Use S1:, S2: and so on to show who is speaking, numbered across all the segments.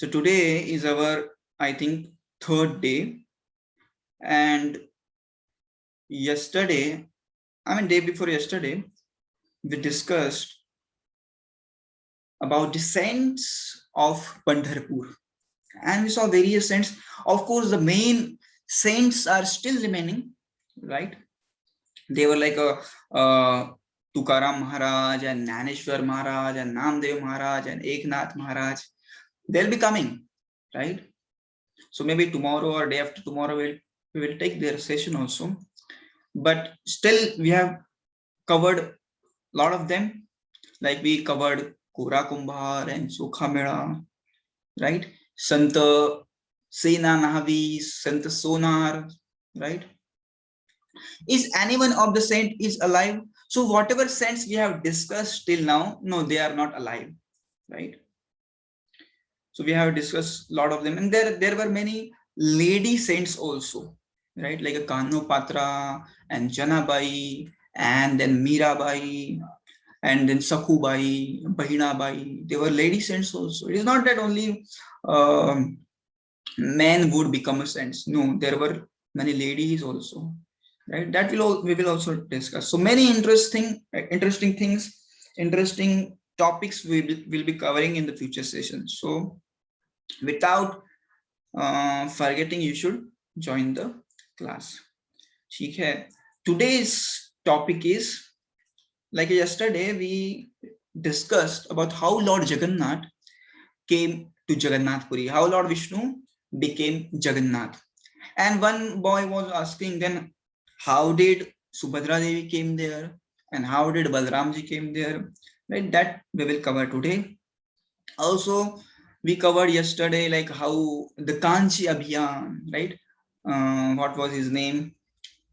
S1: So today is our, I think, third day. And yesterday, day before yesterday, we discussed about the saints of Pandharpur. And we saw various saints. Of course, the main saints are still remaining, right? They were like Tukaram Maharaj and Naneshwar Maharaj and Namdev Maharaj and Eknath Maharaj. They'll be coming, right? So maybe tomorrow or day after tomorrow we will take their session also. But still we have covered a lot of them. Like we covered Kora Kumbhar and Sukha Mela, right? Santa Sena Nahavi, Santa Sonar, right? Is anyone of the saint is alive? So whatever saints we have discussed till now, no, they are not alive, right? So we have discussed a lot of them, and there were many lady saints also, right? Like a Kano Patra and Janabai, and then Mirabai, and then Sakubai, Bahinabai. They were lady saints also. It is not that only men would become a saints. No, there were many ladies also, right? That we will also discuss. So many interesting things, interesting topics we will be covering in the future sessions. So without forgetting, you should join the class. Okay. Today's topic is, like yesterday we discussed about how Lord Jagannath came to Jagannath Puri, how Lord Vishnu became Jagannath. And one boy was asking then, how did Subhadra Devi came there and how did Balramji came there, right? That we will cover today. Also, we covered yesterday like how the Kanchi Abhiyan, right? What was his name?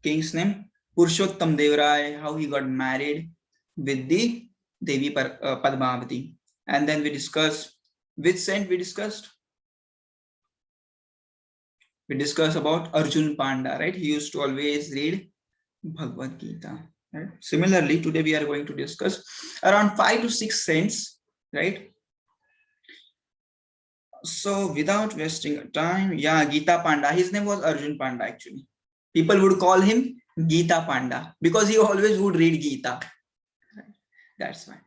S1: King's name? Purushottam Devrai, how he got married with the Devi Padmavati. And then we discussed, which saint we discussed? We discussed about Arjun Panda, right? He used to always read Bhagavad Gita. Right? Similarly, today we are going to discuss around 5 to 6 saints, right? So without wasting time, yeah, Gita Panda. His name was Arjun Panda actually. People would call him Gita Panda because he always would read Gita. That's fine.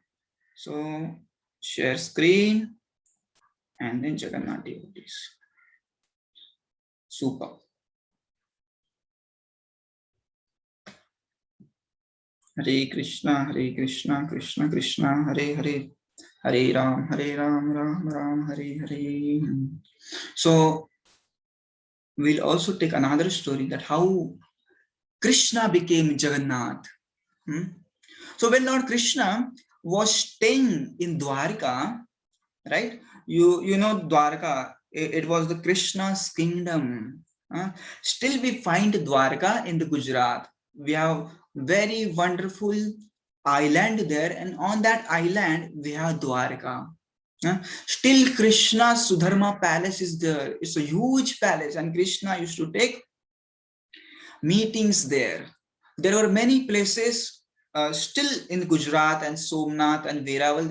S1: So share screen and then Jagannath devotees. Super. Hare Krishna, Krishna Krishna, Hare Hare. Hare Ram, Ram Ram, Hare Hare. So we'll also take another story that how Krishna became Jagannath. So when Lord Krishna was staying in Dwarka, right? You know Dwarka, it was the Krishna's kingdom. Still we find Dwarka in the Gujarat. We have very wonderful island there, and on that island we have Dwarka. Still Krishna's Sudharma palace is there. It's a huge palace, and Krishna used to take meetings there. There were many places still in Gujarat and Somnath and Veraval.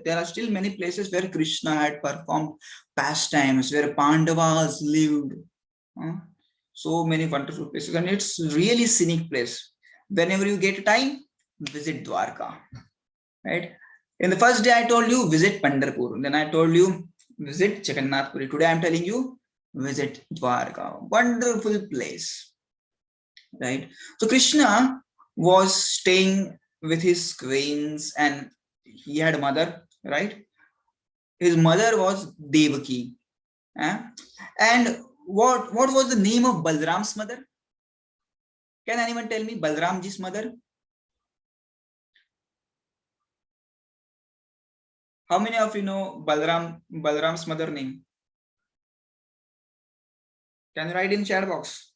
S1: There are still many places where Krishna had performed pastimes, where Pandavas lived. So many wonderful places, and it's really scenic place. Whenever you get time, visit Dwarka. Right? In the first day, I told you visit Pandharpur. Then I told you visit Jagannath Puri. Today, I'm telling you visit Dwarka. Wonderful place. Right? So Krishna was staying with his queens, and he had a mother. Right? His mother was Devaki. And what was the name of Balram's mother? Can anyone tell me Balramji's mother? How many of you know Balram's mother name? Can you write in chat box?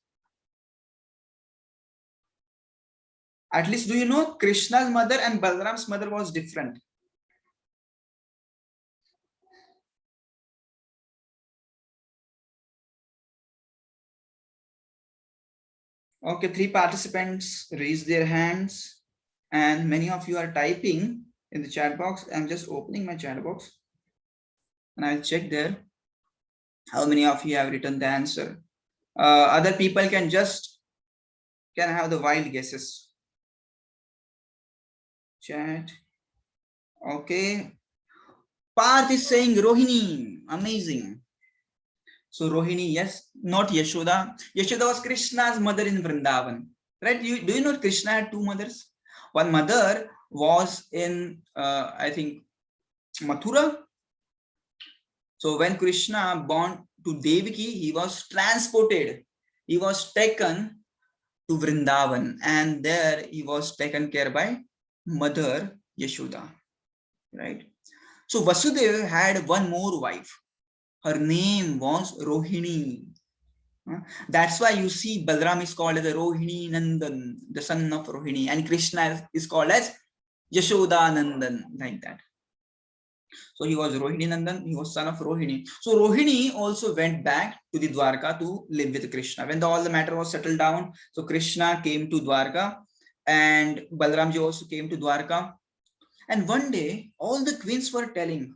S1: At least do you know Krishna's mother and Balram's mother was different? Okay, 3 participants raised their hands and many of you are typing in the chat box. I'm just opening my chat box and I'll check there. How many of you have written the answer? Other people can have the wild guesses. Chat. Okay. Parth is saying Rohini. Amazing. So Rohini, yes, not Yashoda. Yashoda was Krishna's mother in Vrindavan. Right? Do you know Krishna had two mothers? One mother was in, I think, Mathura. So when Krishna born to Devaki, he was transported. He was taken to Vrindavan, and there he was taken care by mother Yashoda. Right? So Vasudeva had one more wife. Her name was Rohini. That's why you see Balram is called as a Rohini Nandan, the son of Rohini, and Krishna is called as Yashoda Nandan, like that. So he was Rohini Nandan, he was son of Rohini. So Rohini also went back to the Dwarka to live with Krishna. When all the matter was settled down, so Krishna came to Dwarka and Balramji also came to Dwarka. And one day, all the queens were telling,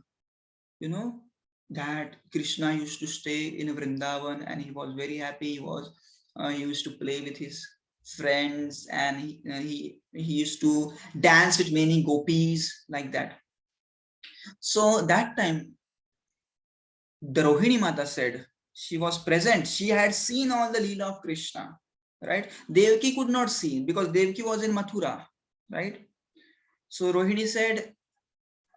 S1: that Krishna used to stay in Vrindavan and he was very happy. He used to play with his friends and he used to dance with many gopis, like that. So that time, the Rohini Mata said, she was present. She had seen all the Leela of Krishna, right? Devaki could not see because Devaki was in Mathura, right? So Rohini said,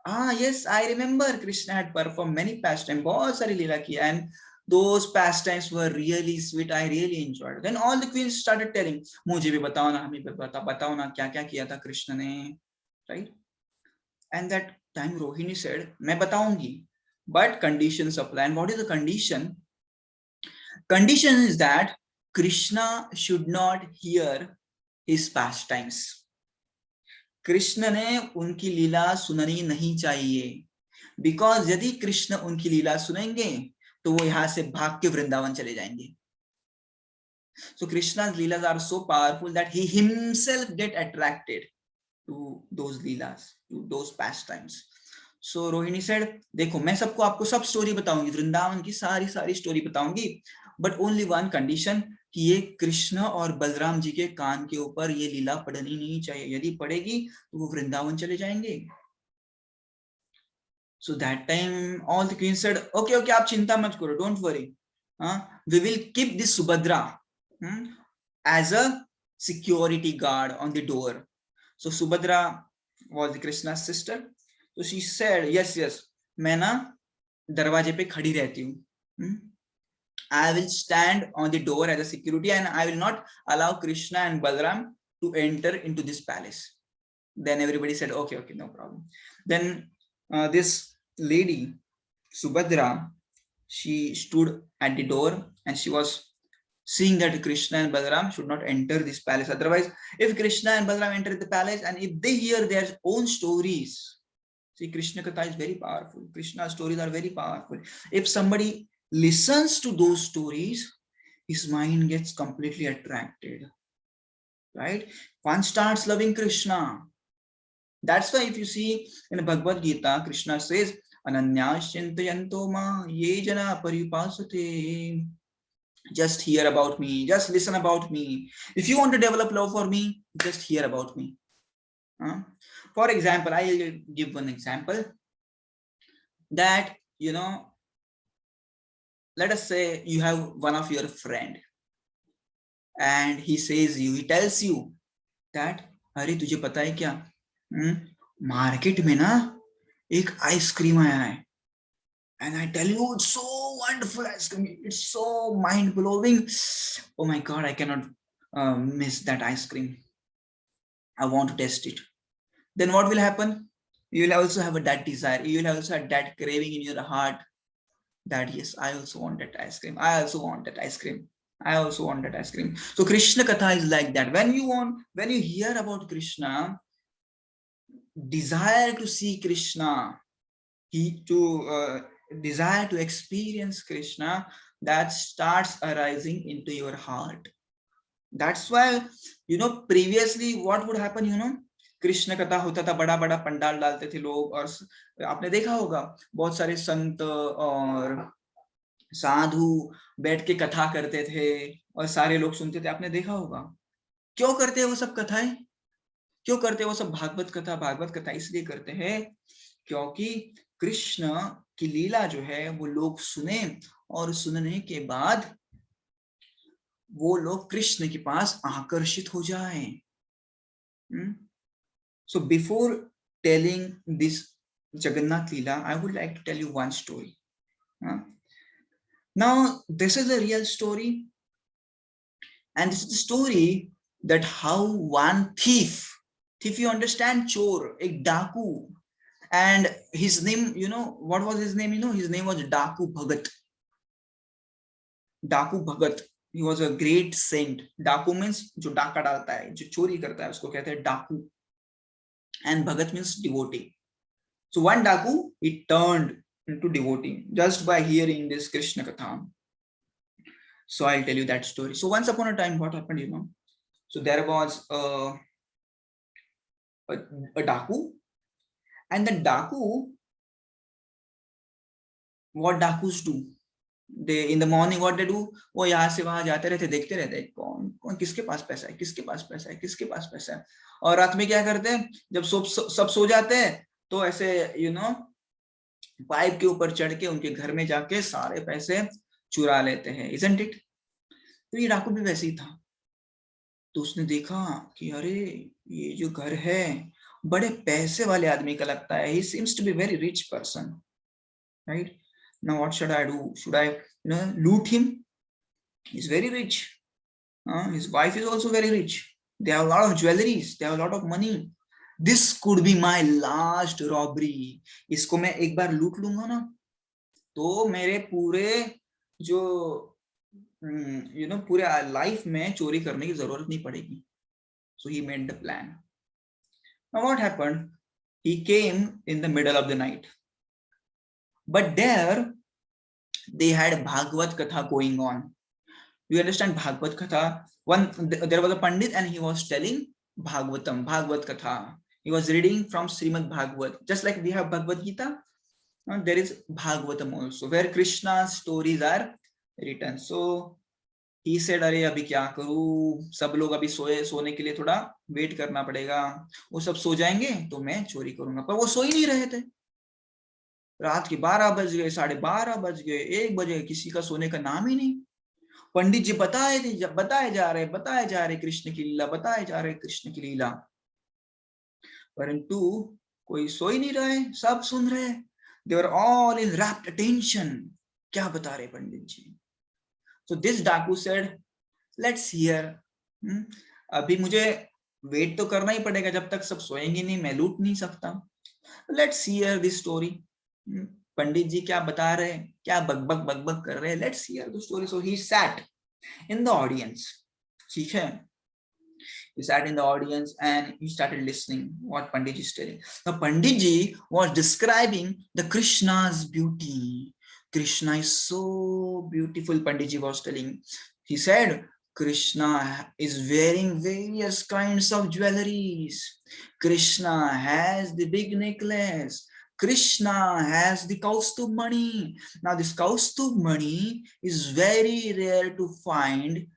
S1: yes, I remember Krishna had performed many pastimes, बहुत सारी लीला किया, and those pastimes were really sweet. I really enjoyed. Then all the queens started telling, मुझे भी बताओ ना, हमें भी बताओ ना क्या क्या किया था कृष्ण ने, right? And that time Rohini said, मैं बताऊंगी, but conditions apply. And what is the condition? Condition is that Krishna should not hear his pastimes. Krishna ने उनकी लीला सुननी नहीं चाहिए, बिकॉज यदि कृष्ण उनकी लीला सुनेंगे तो वो यहाँ से भाग के वृंदावन चले जाएंगे. So Krishna's leelas are so powerful that he himself get attracted to those leelas, to those pastimes. So Rohini said, देखो मैं सबको आपको सब स्टोरी बताऊंगी, वृंदावन की सारी सारी स्टोरी बताऊंगी, बट ओनली वन कंडीशन कि ये कृष्ण और बलराम जी के कान के ऊपर ये लीला पढ़नी नहीं चाहिए. यदि पढ़ेगी तो वो वृंदावन चले जाएंगे. So that time all the queens said, okay, आप चिंता मत करो, don't worry. We will keep this Subhadra as a security guard on the door. So Subhadra was Krishna's sister. So she said, yes, मैं ना दरवाजे पे खड़ी रहती हूँ. I will stand on the door as a security and I will not allow Krishna and Balram to enter into this palace. Then everybody said, okay, no problem. Then this lady, Subhadra, she stood at the door and she was seeing that Krishna and Balaram should not enter this palace. Otherwise, if Krishna and Balaram enter the palace and if they hear their own stories, see, Krishna Katha is very powerful. Krishna's stories are very powerful. If somebody listens to those stories, his mind gets completely attracted, right? One starts loving Krishna. That's why if you see in Bhagavad Gita, Krishna says, Ananyas chintayanto ma ye jana paripasate. Just hear about me, just listen about me. If you want to develop love for me, just hear about me. For example, I will give one example that, let us say you have one of your friend and he tells you that, अरे तुझे पता है क्या, market में ना एक ice cream आया है, and I tell you it's so wonderful ice cream, it's so mind blowing, oh my god, I cannot miss that ice cream, I want to test it. Then what will happen? You will also have that desire, you will also have that craving in your heart that yes, I also want that ice cream, I also want that ice cream, I also want that ice cream. So Krishna Katha is like that. When you hear about Krishna, desire to see Krishna, desire to experience Krishna, that starts arising into your heart. That's why, previously what would happen, Krishna कथा होता था, बड़ा बड़ा पंडाल डालते थे लोग, और आपने देखा होगा बहुत सारे संत और साधु बैठ के कथा करते थे और सारे लोग सुनते थे, आपने देखा होगा। क्यों करते हैं वो सब कथाएं? क्यों करते हैं वो सब भागवत कथा? भागवत कथा इसलिए करते हैं क्योंकि कृष्ण की लीला जो है वो लोग सुने, और सुनने के बाद वो लोग कृष्ण के पास आकर्षित हो जाएं। So before telling this Jagannath Leela, I would like to tell you one story. Now, this is a real story, and this is the story that how one thief, you understand, chor, a daku, and his name, what was his name? His name was Daku Bhagat. Daku Bhagat. He was a great saint. Daku means जो डाका डालता है, जो चोरी करता है, उसको कहते हैं डाकू. And Bhagat means devotee. So one Daku, he turned into devotee just by hearing this Krishna Katha. So I'll tell you that story. So once upon a time, what happened, So there was a Daku, and the Daku, what Dakus do? They in the morning what they do? वो यहाँ से वहां जाते रहते, देखते रहते कौन कौन किसके पास पैसा है, किसके पास पैसा है, किसके पास पैसा है. और रात में क्या करते हैं, जब सब सो जाते हैं तो ऐसे पाइप के ऊपर चढ़ के उनके घर में जाके सारे पैसे चुरा लेते हैं. Isn't it? तो ये डाकू भी वैसे ही था. तो उसने देखा कि अरे ये जो घर है बड़े पैसे वाले आदमी का लगता है. He seems to be very rich person, right? Now what should I do? Should I loot him? He's very rich. His wife is also very rich. They have a lot of jewelries. They have a lot of money. This could be my last robbery. इसको मैं एक बार लूट लूंगा ना तो मेरे पूरे जो पूरे लाइफ में चोरी करने की जरूरत नहीं पड़ेगी. So he made the plan. Now what happened? He came in the middle of the night. But there they had Bhagavad Katha going on. You understand Bhagavad Katha? There was a Pandit and he was telling Bhagavatam, Bhagavad Katha. He was reading from Srimad Bhagavad. Just like we have Bhagavad Gita, there is Bhagavatam also, where Krishna's stories are written. So he said, अरे अभी क्या करूं, सब लोग अभी सोने के लिए थोड़ा वेट करना पड़ेगा. वो सब सो जाएंगे तो मैं चोरी करूंगा. पर वो सो ही नहीं रहे थे. रात के 12 बज गए, 12:30 बज गए, 1 बजे, किसी का सोने का नाम ही नहीं. पंडित जी बताए जा रहे कृष्ण की लीला, बताए जा रहे कृष्ण की लीला, परंतु कोई सो ही नहीं रहे, सब सुन रहे. They were all in rapt attention. क्या बता रहे पंडित जी? So this Daku said, let's hear. अभी मुझे वेट तो करना ही पड़ेगा, जब तक सब सोएंगे नहीं मैं लूट नहीं सकता. Let's hear this story. पंडित जी क्या बता रहे हैं, क्या बकबक कर रहे हैं. Let's hear the story. So he sat in the audience. ठीक है, he sat in the audience and he started listening what Pandit ji is telling. Now Pandit ji was describing the Krishna's beauty. Krishna is so beautiful, Pandit ji was telling. He said Krishna is wearing various kinds of jewelries. Krishna has the big necklace. Krishna has the Kaustubh Mani. Now this Kaustubh Mani is very rare to find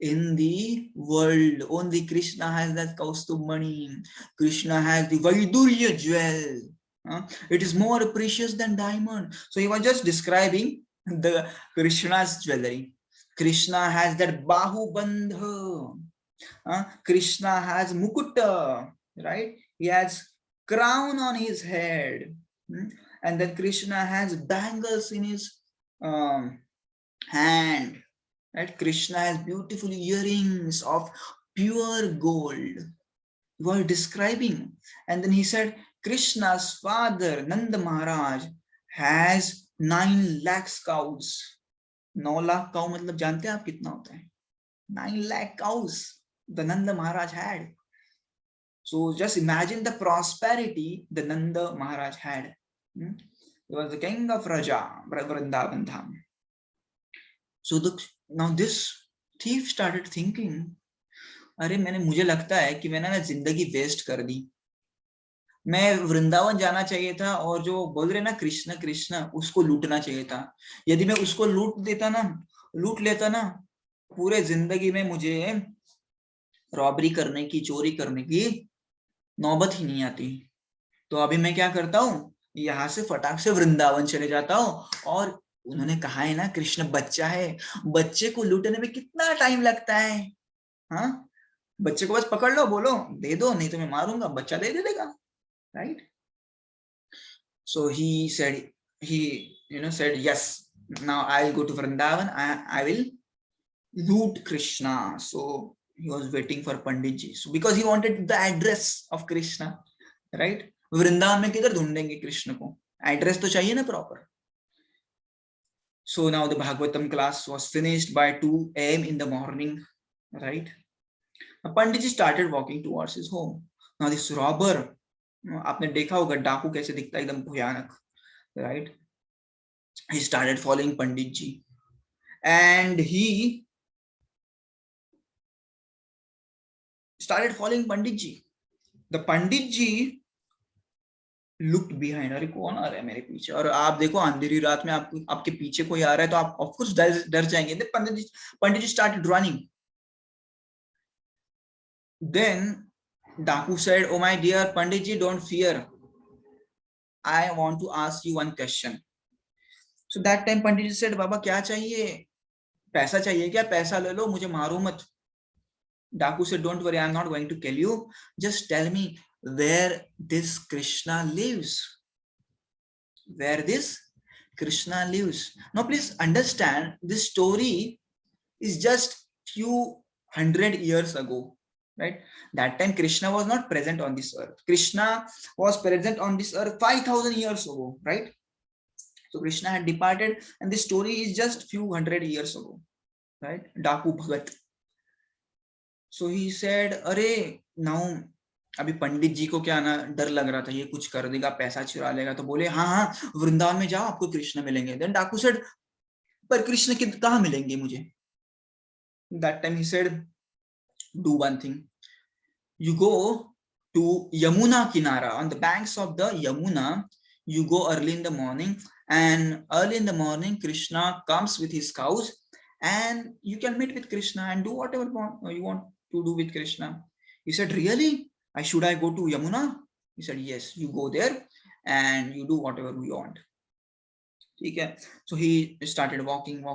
S1: in the world. Only Krishna has that Kaustubh Mani. Krishna has the Vaidurya jewel. It is more precious than diamond. So he was just describing the Krishna's jewelry. Krishna has that Bahu Bandha. Krishna has Mukutta, right? He has crown on his head. And then Krishna has bangles in his hand. Right? Krishna has beautiful earrings of pure gold. He was describing. And then he said, Krishna's father, Nanda Maharaj, has 9 lakh cows. 9 lakh cow मतलब जानते हैं आप कितना होता है? 9 lakh cows the Nanda Maharaj had. So just imagine the prosperity the Nanda Maharaj had. He was the king of Raja, Vrindavan Dham. So now this thief started thinking, अरे मुझे लगता है कि मैंने ना जिंदगी वेस्ट कर दी. मैं वृंदावन जाना चाहिए था और जो बोल रहे ना कृष्ण कृष्ण, उसको लूटना चाहिए था। यदि मैं उसको लूट लेता ना, पूरे जिंदगी में मुझे रॉबरी करने की, चोरी करने की नौबत ही नहीं आती। तो अभी मैं क्या करता हूँ, यहाँ से फटाक से वृंदावन चले जाता हूँ। और उन्होंने कहा है ना, कृष्ण बच्चा है, बच्चे को लूटने में कितना टाइम लगता है। हाँ, बच्चे को बस पकड़ लो, बोलो दे दो, नहीं तो मैं मारूंगा, बच्चा दे देगा, right. So he said, said, yes, now I'll go to Vrindavan. I will loot Krishna. So he was waiting for Panditji. So because he wanted the address of Krishna, right? Vrindavan में किधर ढूंढेंगे कृष्ण को, एड्रेस तो चाहिए ना proper. So now the Bhagavatam class was finished by 2 a.m. in the morning, right? Panditji started walking towards his home. Now this robber, आपने देखा होगा डाकू कैसे दिखता है, एकदम भयानक, right? He started following Panditji, and he started following Panditji. The Panditji looked behind. अरे कौन आ रहा है मेरे पीछे, और आप देखो अंधेरी रात में आपके पीछे कोई आ रहा है तो आप ऑफ कोर्स डर जाएंगे. Panditji started running. Then Daku said, "Oh my dear Panditji, don't fear. I want to ask you one question." So that time Panditji said, "बाबा क्या चाहिए? पैसा चाहिए क्या? पैसा ले लो, मुझे मारो मत." Daku said, "Don't worry, I'm not going to kill you. Just tell me where this Krishna lives. Where this Krishna lives." Now, please understand, this story is just few hundred years ago, right? That time Krishna was not present on this earth. Krishna was present on this earth 5,000 years ago, right? So Krishna had departed, and this story is just few hundred years ago, right? Daku Bhagat. So he said, अरे now अभी पंडित जी को क्या ना डर लग रहा था, ये कुछ कर देगा, पैसा चुरा लेगा, तो बोले हाँ हाँ वृंदावन में जाओ, आपको कृष्ण मिलेंगे. देन डाकू सेड, पर कृष्ण कहाँ मिलेंगे मुझे? That time he said, do one thing, you go to Yamuna Kinara, on the banks of the Yamuna. You go early in the morning, and early in the morning Krishna comes with his cows, and you can meet with Krishna and do whatever you want to do with Krishna. He said, really? Should I go to Yamuna? He said, yes, you go there and you do whatever you want. Okay. So he started walking.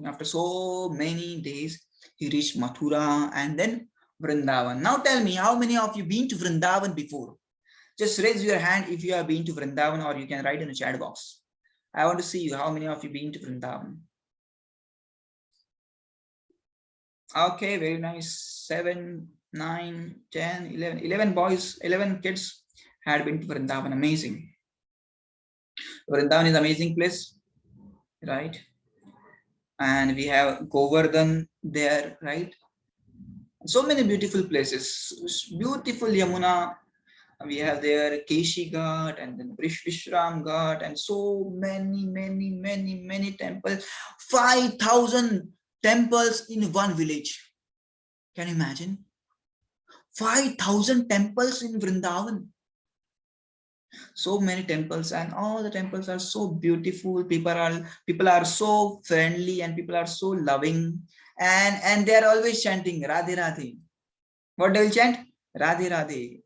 S1: After so many days, he reached Mathura and then Vrindavan. Now tell me, how many of you been to Vrindavan before? Just raise your hand if you have been to Vrindavan, or you can write in the chat box. I want to see you. How many of you been to Vrindavan? Okay, very nice. 7, 9, 10, 11. 11 boys, 11 kids had been to Vrindavan. Amazing. Vrindavan is an amazing place, right? And we have Govardhan there, right? So many beautiful places. Beautiful Yamuna. We have there Keshi Ghat and then Vishram Ghat, and so many temples. 5,000 temples in one village. Can you imagine? 5,000 temples in Vrindavan. So many temples, and all the temples are so beautiful. People are so friendly, and people are so loving, and they are always chanting Radhe Radhe. What they will chant? Radhe Radhe.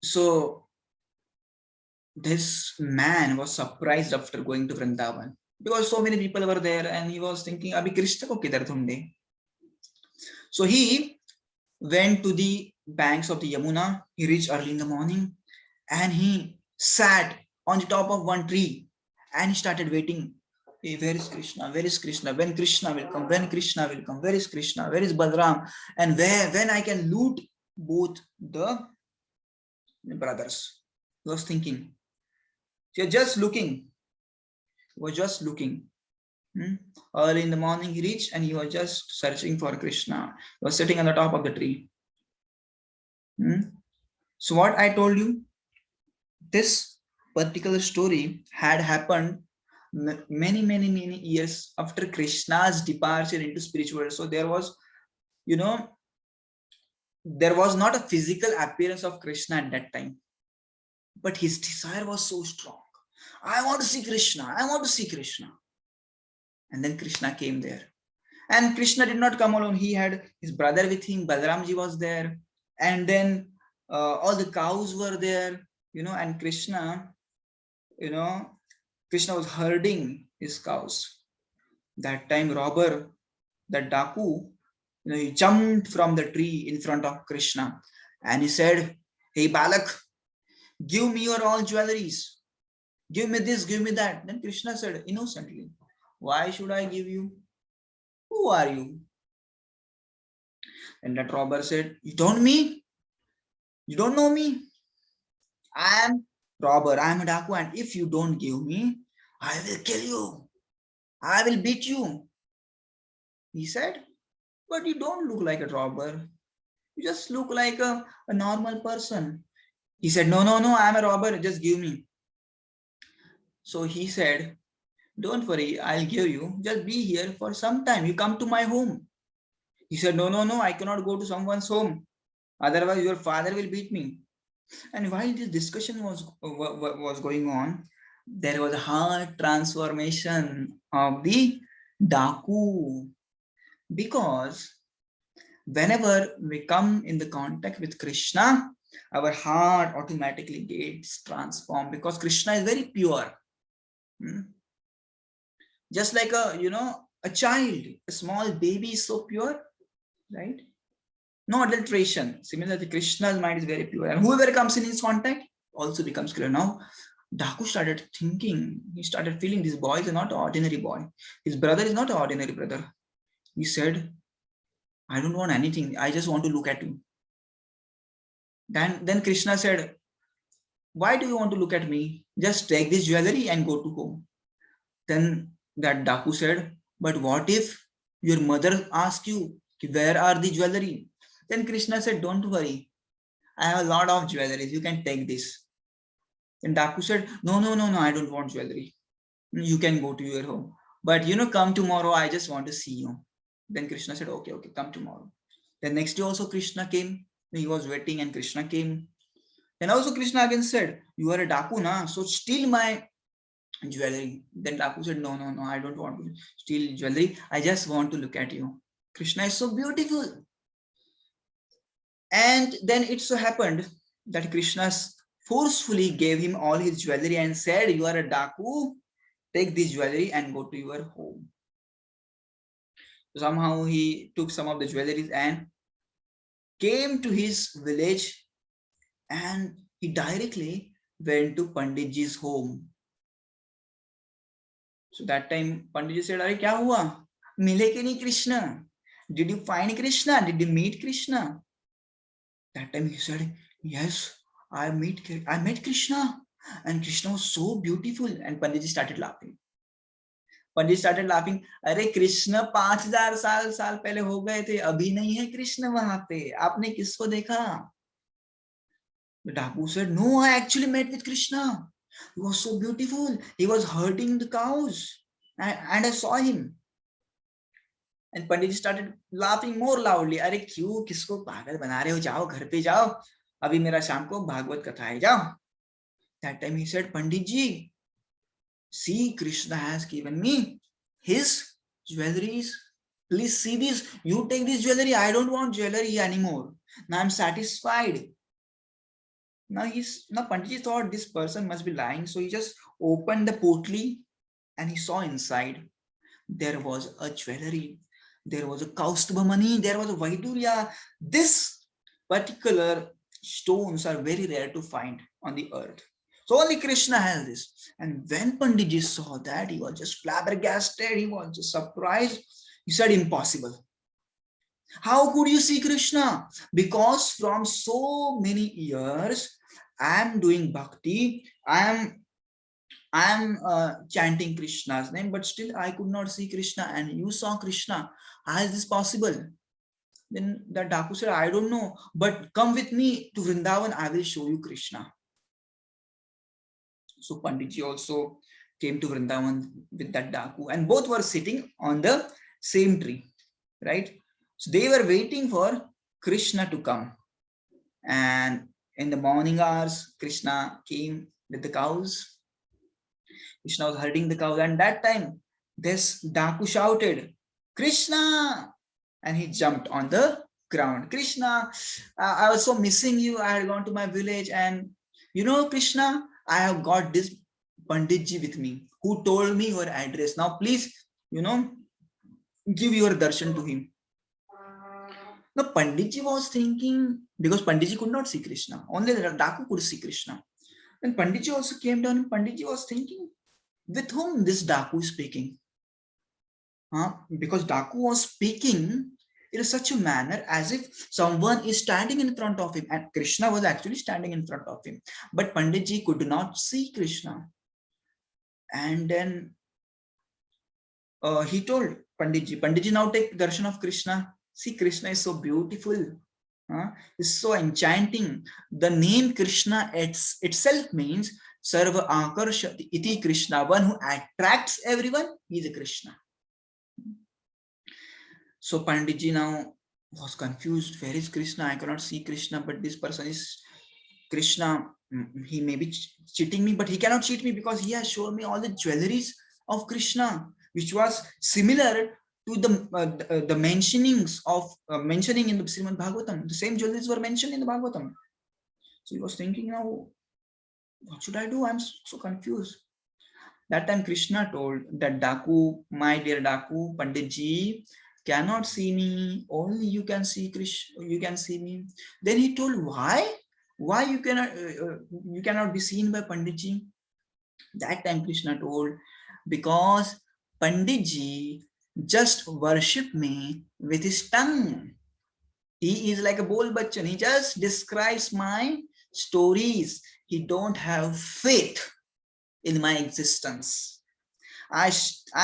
S1: So this man was surprised after going to Vrindavan, because so many people were there, and he was thinking, Abhi Krishna ko kidhar dhunde? So he went to the banks of the Yamuna. He reached early in the morning, and he sat on the top of one tree, and he started waiting. Hey, where is Krishna? Where is Krishna? When Krishna will come? When Krishna will come? Where is Krishna? Where is Balram? And when I can loot both the brothers? He was thinking. He was just looking. He was just looking. Early in the morning he reached, and he was just searching for Krishna. He was sitting on the top of the tree. So what I told you, this particular story had happened many years after Krishna's departure into spiritual world. So there was, there was not a physical appearance of Krishna at that time, but his desire was so strong. I want to see Krishna. I want to see Krishna. And then Krishna came there. And Krishna did not come alone. He had his brother with him. Balaramji was there. And then all the cows were there, and Krishna was herding his cows. That time robber, that Daku, he jumped from the tree in front of Krishna and he said, "Hey Balak, give me your all jewelries. Give me this, give me that." Then Krishna said innocently, "Why should I give you? Who are you?" And that robber said, "You don't me? You don't know me? I am robber, I am a Daku, and if you don't give me, I will kill you. I will beat you." He said, "But you don't look like a robber. You just look like a normal person." He said, No, I am a robber. Just give me." So he said, "Don't worry, I'll give you. Just be here for some time. You come to my home." He said, No, I cannot go to someone's home. Otherwise, your father will beat me." And while this discussion was going on, there was a heart transformation of the Daku. Because whenever we come in the contact with Krishna, our heart automatically gets transformed because Krishna is very pure. Just like a child, a small baby is so pure, right? No adulteration. Similarly, Krishna's mind is very pure, and whoever comes in his contact also becomes clear. Now, Daku started thinking, he started feeling this boy is not an ordinary boy. His brother is not an ordinary brother. He said, "I don't want anything. I just want to look at you." Then Krishna said, "Why do you want to look at me? Just take this jewelry and go to home." Then that Daku said, "But what if your mother asks you, where are the jewelry?" Then Krishna said, "Don't worry. I have a lot of jewelry. You can take this." Then Daku said, No, I don't want jewelry. You can go to your home. But come tomorrow. I just want to see you. Then Krishna said, Okay, come tomorrow. The next day also Krishna came. He was waiting and Krishna came. Then also Krishna again said, "You are a Daku, na? So steal my jewelry." Then Daku said, No, I don't want to steal jewelry. I just want to look at you. Krishna is so beautiful. And then it so happened that Krishna forcefully gave him all his jewelry and said, "You are a Daku, take this jewelry and go to your home." Somehow he took some of the jewelry and came to his village, and he directly went to Panditji's home. So that time Panditji said, "Are kya hua? Mile ke nahi Krishna? Did you find Krishna? Did you meet Krishna?" That time he said, "Yes, I met Krishna, and Krishna was so beautiful." And Panditji started laughing. "अरे कृष्ण 5000 साल पहले हो गए थे, अभी नहीं है कृष्ण वहां पे, आपने किसको देखा?" The Daku said, "No, I actually met with Krishna. He was so beautiful. He was herding the cows, and I saw him." And Pandit started laughing more loudly. "अरे क्यों किसको पागल बना रहे हो? जाओ घर पे जाओ. अभी मेरा शाम को भागवत कथा है, जाओ." That time he said, "Pandit ji, see, Krishna has given me his jewelries. Please see this. You take this jewelry. I don't want jewelry anymore. Now I'm satisfied." Now Panditji thought this person must be lying, so he just opened the potli and he saw inside. There was a jewelry, there was a Kaustubha money, there was a Vaidurya. This particular stones are very rare to find on the earth. So only Krishna has this. And when Panditji saw that, he was just flabbergasted, he was just surprised. He said, "Impossible. How could you see Krishna?" "Because from so many years, I am doing bhakti, I am chanting Krishna's name, but still I could not see Krishna, and you saw Krishna. How is this possible?" Then the Daku said, "I don't know, but come with me to Vrindavan, I will show you Krishna." So Panditji also came to Vrindavan with that Daku, and both were sitting on the same tree, right? So they were waiting for Krishna to come. And in the morning hours, Krishna came with the cows. Krishna was herding the cows, and that time this Daku shouted, Krishna! And he jumped on the ground. Krishna, I was so missing you. I had gone to my village, and Krishna, I have got this Panditji with me who told me your address. Now, please, give your darshan to him. Now, Panditji was thinking, because Panditji could not see Krishna, only the Daku could see Krishna. Then Panditji also came down, and Panditji was thinking, with whom this Daku is speaking? Because Daku was speaking in such a manner as if someone is standing in front of him, and Krishna was actually standing in front of him. But Panditji could not see Krishna. And then he told Panditji, now take darshan of Krishna. See, Krishna is so beautiful. It's so enchanting. The name Krishna itself means Sarva Akarshati iti Krishna. One who attracts everyone is a Krishna. So Panditji now was confused. Where is Krishna? I cannot see Krishna, but this person is Krishna. He may be cheating me, but he cannot cheat me because he has shown me all the jewelries of Krishna, which was similar to the mentionings of mentioning in the Srimad Bhagavatam. The same jewelries were mentioned in the Bhagavatam. So he was thinking, now, what should I do? I'm so confused. That time Krishna told that Daku, my dear Daku, Panditji cannot see me. Only you can see Krishna. You can see me. Then he told, why? Why you cannot be seen by Panditji? That time Krishna told, because Panditji just worship me with his tongue. He is like a bol bachchan. He just describes my stories. He don't have faith in my existence. I'm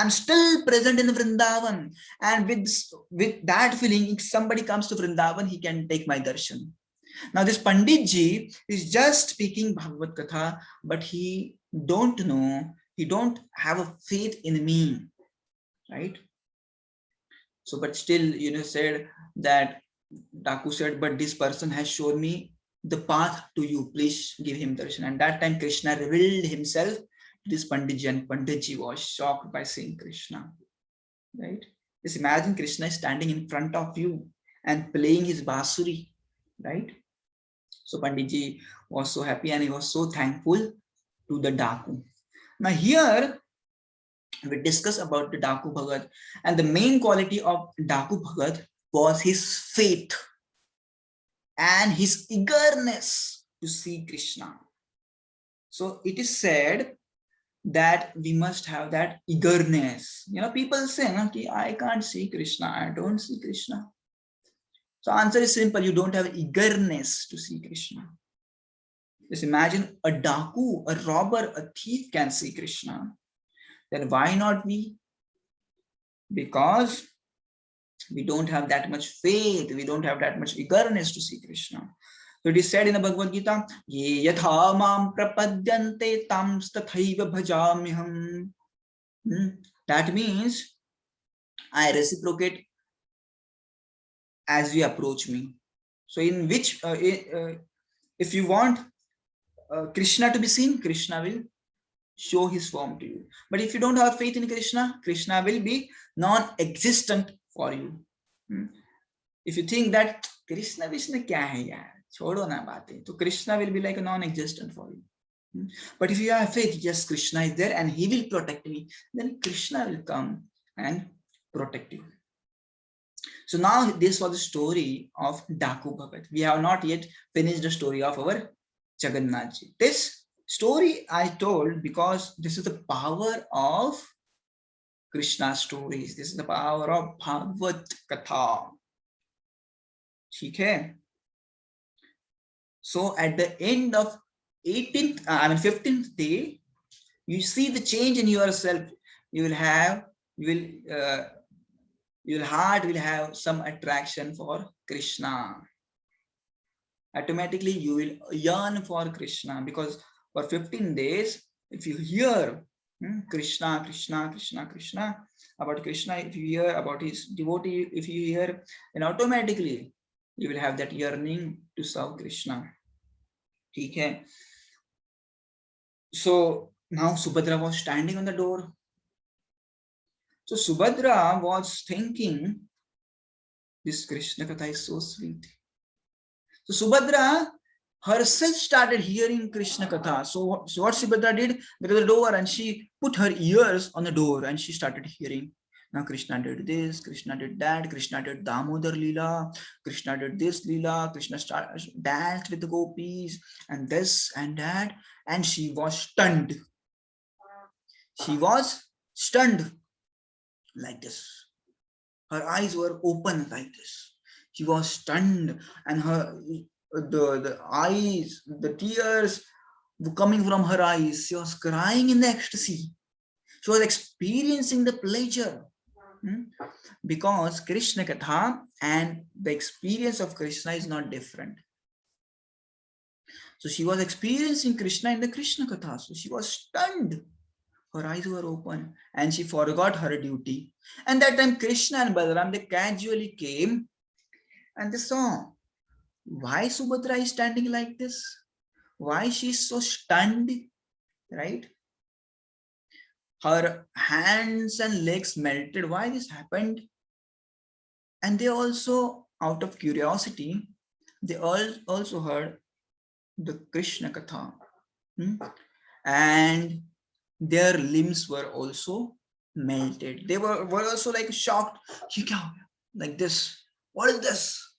S1: still present in the Vrindavan, and with that feeling, if somebody comes to Vrindavan, he can take my darshan. Now this Panditji is just speaking Bhagavad Katha, but he don't know, he don't have a faith in me, right? So, but still, said that Daku said, but this person has shown me the path to you. Please give him darshan. And that time Krishna revealed himself to this Panditji, and Panditji was shocked by seeing Krishna, right? Just imagine Krishna is standing in front of you and playing his basuri, right? So Panditji was so happy and he was so thankful to the Daku. Now here we discuss about the Daku Bhagat, and the main quality of Daku Bhagat was his faith and his eagerness to see Krishna. So it is said that we must have that eagerness. People say, I can't see Krishna, I don't see Krishna. So answer is simple, you don't have eagerness to see Krishna. Just imagine a Daku, a robber, a thief can see Krishna. Then why not we? Because we don't have that much faith, we don't have that much eagerness to see Krishna. So it is said in the Bhagavad Gita, Ye yatha mam prapadyante tam tathaiva bhajamyaham. That means I reciprocate as you approach me. So in which, if you want Krishna to be seen, Krishna will show his form to you. But if you don't have faith in Krishna, Krishna will be non-existent for you. If you think that Krishna Vishnu kya hai yaar, chodo na baatein, so Krishna will be like a non-existent for you. But if you have faith, yes, Krishna is there and he will protect me, then Krishna will come and protect you. So now this was the story of Daku Bhagat. We have not yet finished the story of our Jagannathji. This story I told because this is the power of Krishna stories. This is the power of Bhagavad Katha. Okay. So at the end of 15th day, you see the change in yourself. Your heart will have some attraction for Krishna. Automatically you will yearn for Krishna, because for 15 days, if you hear Krishna, Krishna, Krishna, Krishna, about Krishna, if you hear about his devotee, if you hear, then automatically You will have that yearning to serve Krishna. Okay. So now Subhadra was standing on the door. So Subhadra was thinking, this Krishna Katha is so sweet. So Subhadra herself started hearing Krishna Katha. So what Subhadra did? Because the door, and she put her ears on the door and she started hearing. Now Krishna did this, Krishna did that, Krishna did Damodar Leela, Krishna did this Leela, Krishna danced with the gopis and this and that, and she was stunned. She was stunned like this. Her eyes were open like this. She was stunned, and the eyes, the tears were coming from her eyes. She was crying in the ecstasy. She was experiencing the pleasure. Because Krishna Katha and the experience of Krishna is not different. So she was experiencing Krishna in the Krishna Katha. So she was stunned. Her eyes were open and she forgot her duty. And that time Krishna and Balaram, they casually came and they saw why Subhadra is standing like this. Why she is so stunned, right? Her hands and legs melted. Why this happened? And they also, out of curiosity, they all also heard the Krishna Katha. And their limbs were also melted. They were also like shocked, like this. What is this?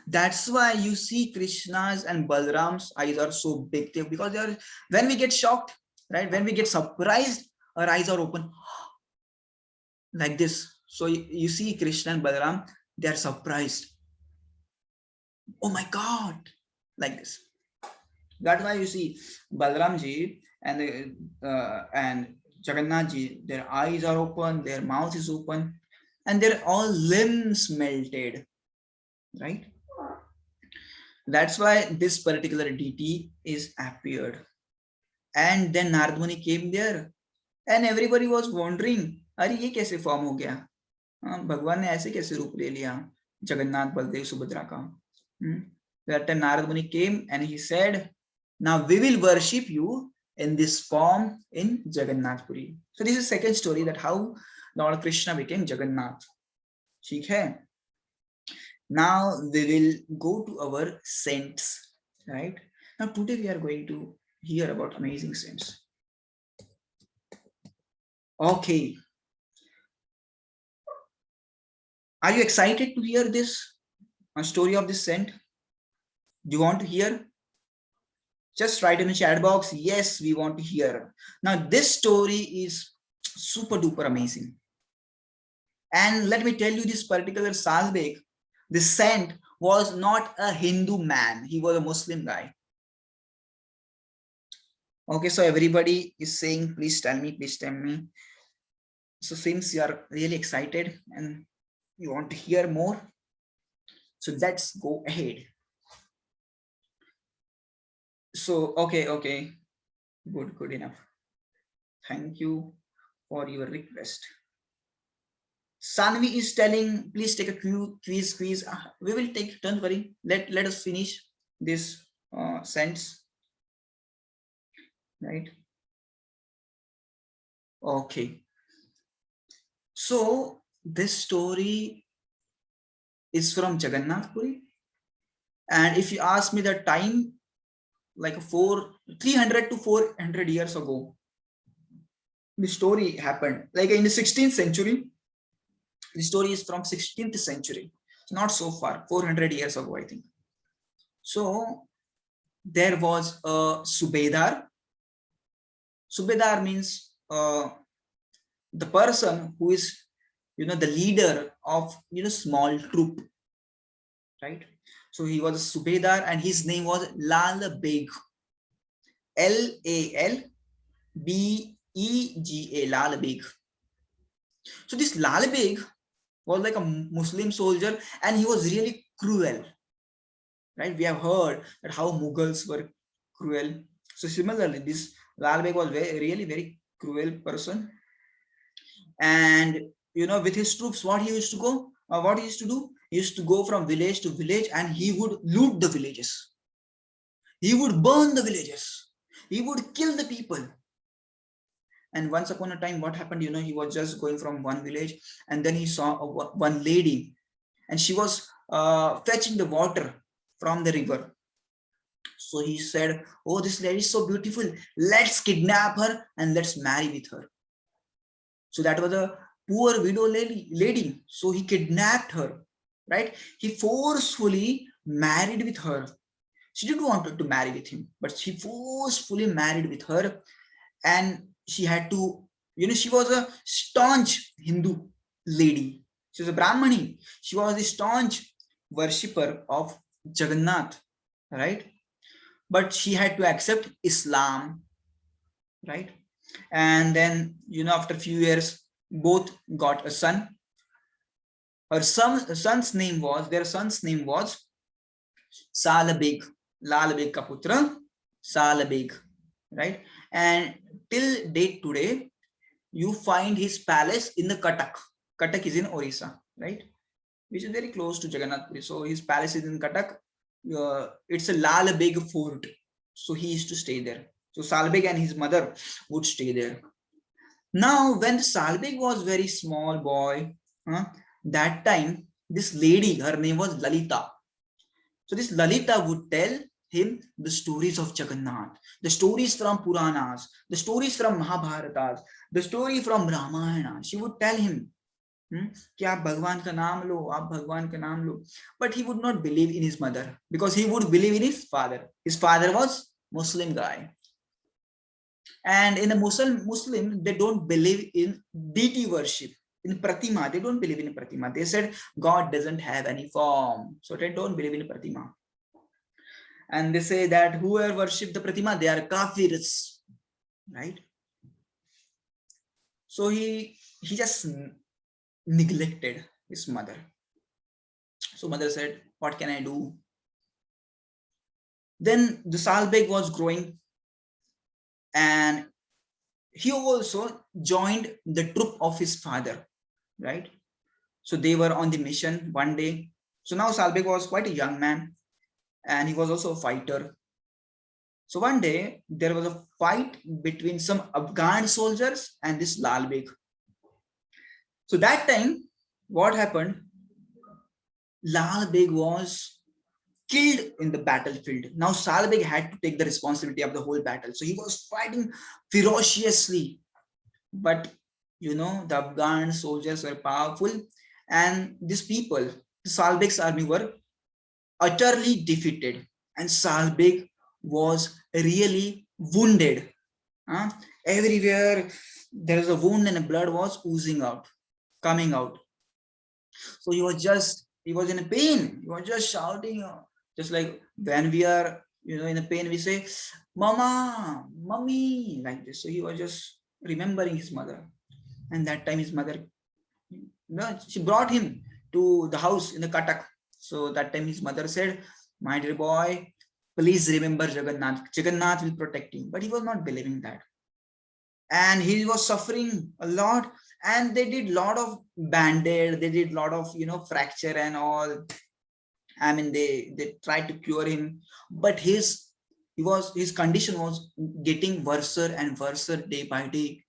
S1: That's why you see Krishna's and Balram's eyes are so big, because they are, when we get shocked, right? When we get surprised, our eyes are open like this. So you see Krishna and Balaram, they are surprised. Oh my God, like this. That's why you see Balramji and Jagannathji, their eyes are open, their mouth is open, and their all limbs melted, right? That's why this particular deity is appeared. And then Narad Muni came there, and everybody was wondering, अरे ये कैसे form हो गया? भगवान ने ऐसे कैसे रूप ले लिया जगन्नाथ बलदेव सुभद्रा का? That time Narad Muni came and he said, now we will worship you in this form in Jagannath Puri. So this is second story, that how Lord Krishna became Jagannath. ठीक है? Now we will go to our saints, right? Now today we are going to hear about amazing saints. Okay. Are you excited to hear this story of this saint? Do you want to hear? Just write in the chat box, yes, we want to hear. Now this story is super duper amazing. And let me tell you, this particular Salbek, the saint, was not a Hindu man. He was a Muslim guy. Okay, so everybody is saying, please tell me, please tell me. So since you are really excited and you want to hear more, so let's go ahead. So, okay. Good enough. Thank you for your request. Sanvi is telling, please take a quiz. We will take, don't worry. Let us finish this sentence. Right? Okay. So this story is from Jagannath Puri. And if you ask me the time, like 300 to 400 years ago, the story happened. Like in the 16th century, the story is from 16th century. It's not so far, 400 years ago, I think. So there was a Subedar. Subedar means the person who is, the leader of, small troop, right? So he was a Subedar and his name was Lal Beg. Lalbega, Lal Beg. So this Lal Beg was like a Muslim soldier and he was really cruel, right? We have heard that how Mughals were cruel. So similarly, this Lal Beg was really very cruel person. And with his troops, what he used to do? used to go from village to village and he would loot the villages. He would burn the villages. He would kill the people. And once upon a time, what happened? He was just going from one village, and then he saw one lady, and she was fetching the water from the river. So he said, "Oh, this lady is so beautiful. Let's kidnap her and let's marry with her." So that was a poor widow lady. So he kidnapped her, right? He forcefully married with her. She didn't want to marry with him, but she forcefully married with her. And she had to, she was a staunch Hindu lady. She was a Brahmani. She was a staunch worshipper of Jagannath, right? But she had to accept Islam, right? And then, after a few years, both got a son. Their son's name was Salabeg, Lalabeg ka putra, Salabeg, right? And till date today, you find his palace in the Cuttack. Cuttack is in Orissa, right? Which is very close to Jagannath Puri. So his palace is in Cuttack. It's a Lalabeg fort. So he used to stay there. So Salbeg and his mother would stay there. Now, when Salbeg was very small boy, that time, this lady, her name was Lalita. So this Lalita would tell him the stories of Jagannath, the stories from Puranas, the stories from Mahabharatas, the story from Ramayana. She would tell him, कि आप भगवान का नाम लो, आप भगवान का नाम लो. But he would not believe in his mother because he would believe in his father. His father was Muslim guy. And in a Muslim, they don't believe in deity worship. In Pratima, they don't believe in Pratima. They said God doesn't have any form. So they don't believe in Pratima. And they say that whoever worship the Pratima, they are kafirs, right? So he just neglected his mother. So mother said, what can I do? Then the Salbeg was growing, and he also joined the troop of his father, right? So they were on the mission one day. So now Salbeg was quite a young man, and he was also a fighter. So one day there was a fight between some Afghan soldiers and this Lalbeg. So that time, what happened? Lalbeg was killed in the battlefield. Now Salbeg had to take the responsibility of the whole battle. So he was fighting ferociously. But the Afghan soldiers were powerful, and these people, the Salbeg's army, were utterly defeated, and Salbeg was really wounded. Everywhere there is a wound and the blood was coming out. So he was in a pain. He was just shouting, just like when we are, in a pain, we say, "Mama, mommy," like this. So he was just remembering his mother. And that time his mother, she brought him to the house in the Cuttack. So that time his mother said, "My dear boy, please remember Jagannath. Jagannath will protect you." But he was not believing that. And he was suffering a lot. And they did a lot of band-aid. They did a lot of, fracture and all. I mean, they tried to cure him. But his condition was getting worse and worse day by day.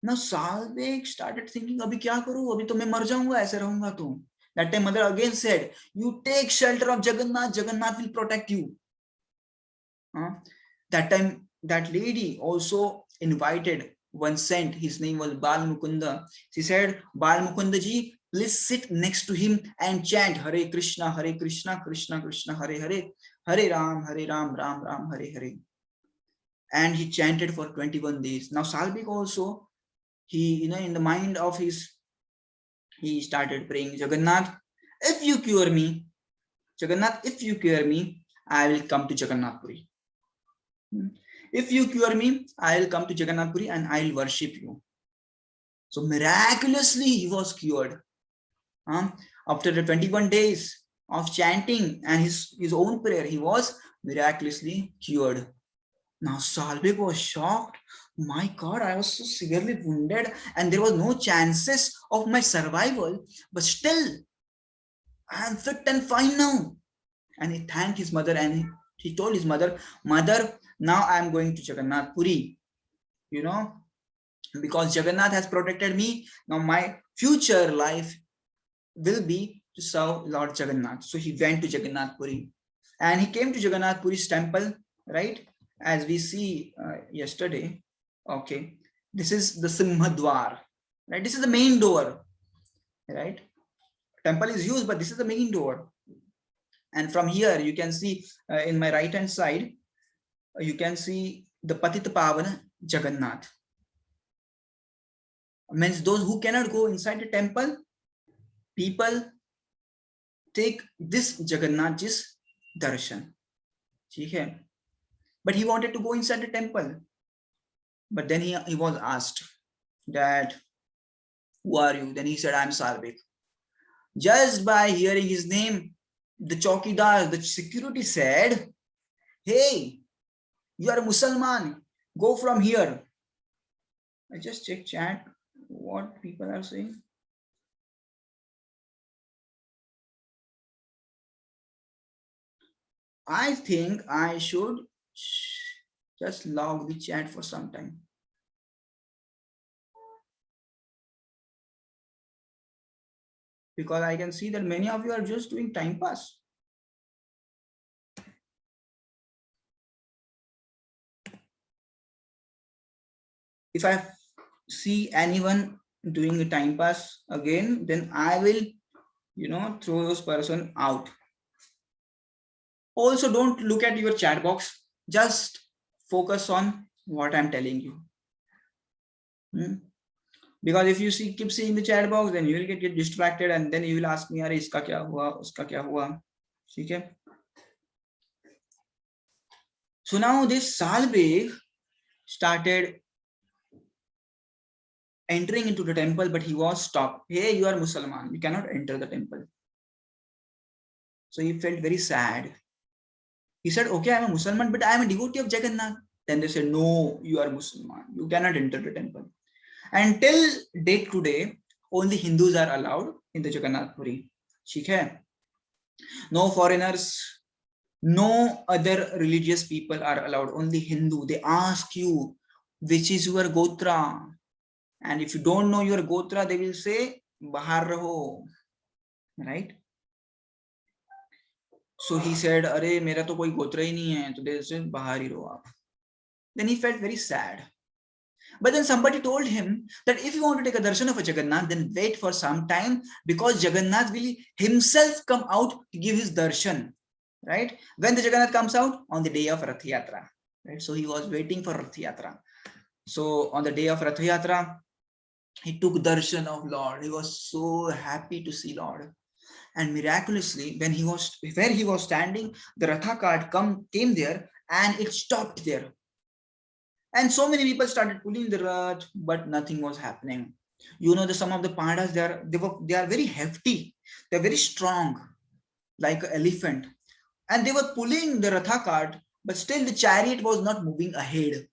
S1: Now Salbeg started thinking, "Abhi kya karu? Abhi to main mar jaunga aise rahunga to." That time mother again said, "You take shelter of Jagannath. Jagannath will protect you." That time that lady also invited one saint. His name was Bal Mukunda. She said, "Bal Mukunda ji, please sit next to him and chant Hare Krishna, Krishna Krishna, Hare Hare, Hare Ram, Ram Ram, Hare Hare." And he chanted for 21 days. Now Salbeg also, he, in the mind of his, he started praying, "Jagannath, if you cure me, Jagannath, if you cure me, I will come to Jagannath Puri. If you cure me, I will come to Jagannath Puri and I will worship you." So miraculously, he was cured. After the 21 days of chanting and his own prayer, he was miraculously cured. Now Salbeg was shocked. "My God, I was so severely wounded and there was no chances of my survival. But still, I am fit and fine now. And he thanked his mother and he told his mother, Mother, now I am going to Jagannath Puri, because Jagannath has protected me. Now my future life will be to serve Lord Jagannath. So he went to Jagannath Puri and he came to Jagannath Puri's temple, right? As we see yesterday, okay, this is the Simhadwar, right? This is the main door, right? Temple is used, but this is the main door. And from here, you can see in my right hand side, you can see the Patita Pavana Jagannath. Means those who cannot go inside the temple, people take this Jagannath Ji's darshan. Okay? But he wanted to go inside the temple. But then he was asked that, who are you? Then he said, I'm Sarvik. Just by hearing his name, the Chowkidar, the security said, hey, you are a Musalman. Go from here. I just check chat what people are saying. I think I should just log the chat for some time. Because I can see that many of you are just doing time pass. If I see anyone doing a time pass again, then I will, throw those person out. Also, don't look at your chat box. Just focus on what I'm telling you. Because if you keep seeing the chat box, then you will get distracted and then you will ask me, "Arey, iska kya hua? Uska kya hua?" Okay? So now this Salbeg started entering into the temple, but he was stopped. Hey, you are Musalman. You cannot enter the temple. So he felt very sad. He said, okay, I'm a Musalman, but I am a devotee of Jagannath. Then they said, no, you are Musalman. You cannot enter the temple. Until date today, only Hindus are allowed in the Jagannath Puri. No foreigners, no other religious people are allowed. Only Hindu. They ask you, which is your Gotra? And if you don't know your Gotra, they will say, Bahar raho. Right? So he said, Arey, mera to koi Gotra hi nahi hai. So they said, Bahar hi raho aap. Then he felt very sad. But then somebody told him that if you want to take a darshan of a Jagannath, then wait for some time because Jagannath will himself come out to give his darshan. Right? When the Jagannath comes out? On the day of Rath Yatra. Right? So he was waiting for Rath Yatra. So on the day of Rath Yatra, he took darshan of Lord. He was so happy to see Lord. And miraculously, when where he was standing, the Ratha cart came there and it stopped there. And so many people started pulling the Rath, but nothing was happening. Some of the pandas, they are very hefty. They're very strong, like an elephant. And they were pulling the Ratha cart, but still the chariot was not moving ahead.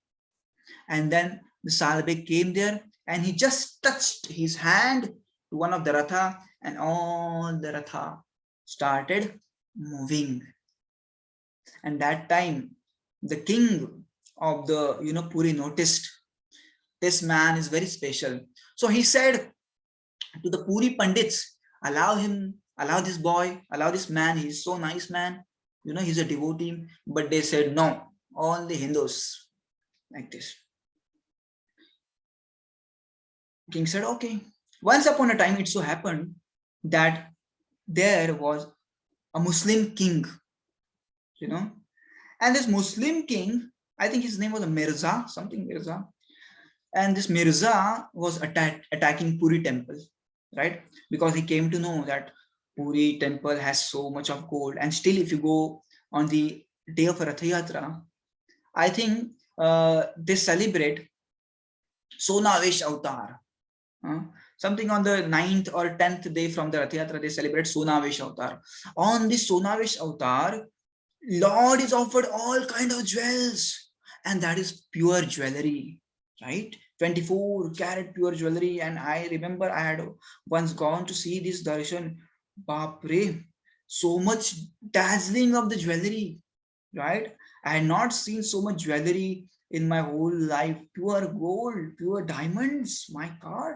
S1: And then the Salbek came there and he just touched his hand to one of the Ratha and all the Ratha started moving. And that time, the king of the Puri noticed this man is very special. So he said to the Puri Pandits, allow this boy, allow this man. He's so nice man. He's a devotee. But they said, no, only Hindus, like this. King said, okay. Once upon a time, it so happened that there was a Muslim king, and this Muslim king, I think his name was Mirza, something Mirza. And this Mirza was attacking Puri temple, right? Because he came to know that Puri temple has so much of gold. And still, if you go on the day of Rath Yatra, I think they celebrate Sonavesh Avatar. Something on the 9th or 10th day from the Rath Yatra, they celebrate Sonavesh Avatar. On this Sonavesh Avatar, Lord is offered all kind of jewels, and that is pure jewelry, right? 24 karat pure jewelry. And I remember I had once gone to see this darshan. Bapre, so much dazzling of the jewelry, right? I had not seen so much jewelry in my whole life. Pure gold, pure diamonds, my God.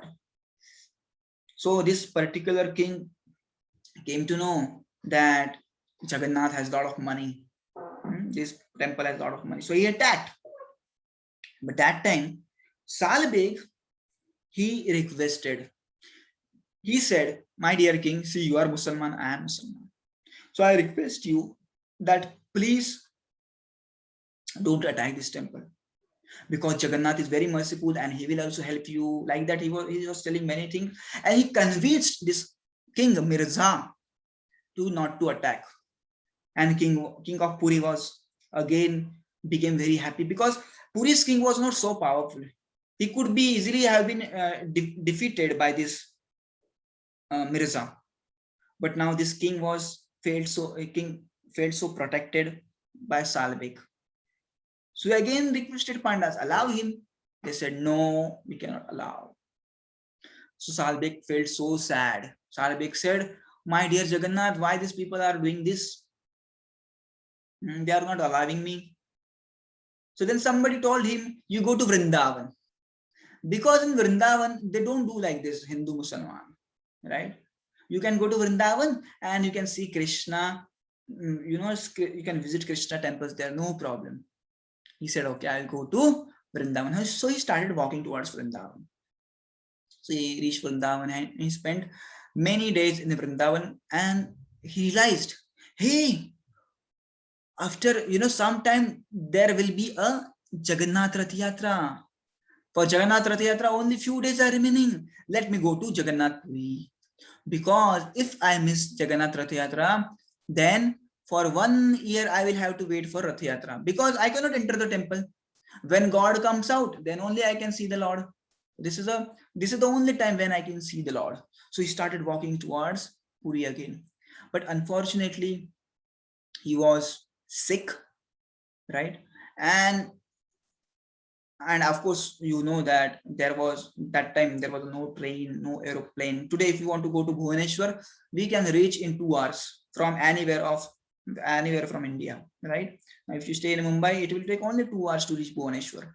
S1: So this particular king came to know that Jagannath has a lot of money. This temple has a lot of money. So he attacked. But that time, Salbeg, he requested. He said, my dear king, see, you are Muslim, I am Muslim. So I request you that please don't attack this temple, because Jagannath is very merciful and he will also help you. Like that, he was telling many things, and he convinced this king Mirza to not to attack. And king of Puri was again became very happy, because Puri's king was not so powerful. He could be easily have been defeated by this Mirza. But now this king felt so protected by Salbek. So he again requested Pandas, allow him. They said, no, we cannot allow. So Salbek felt so sad. Salbek said, my dear Jagannath, why these people are doing this? They are not allowing me. So then somebody told him, you go to Vrindavan. Because in Vrindavan, they don't do like this, Hindu Musliman, right? You can go to Vrindavan and you can see Krishna. You can visit Krishna temples there, no problem. He said, okay, I'll go to Vrindavan. So he started walking towards Vrindavan. So he reached Vrindavan and he spent many days in the Vrindavan, and he realized, hey, after some time there will be a Jagannath Rath Yatra. For Jagannath Rath Yatra, only few days are remaining. Let me go to Jagannath Puri. Because if I miss Jagannath Rath Yatra, then for 1 year I will have to wait for Rath Yatra, because I cannot enter the temple. When God comes out, then only I can see the Lord. This is the only time when I can see the Lord. So he started walking towards Puri again. But unfortunately, he was sick, right? And of course, that there was no train, no aeroplane. Today, if you want to go to Bhubaneswar, we can reach in 2 hours from anywhere from India, right? Now, if you stay in Mumbai, it will take only 2 hours to reach Bhubaneswar,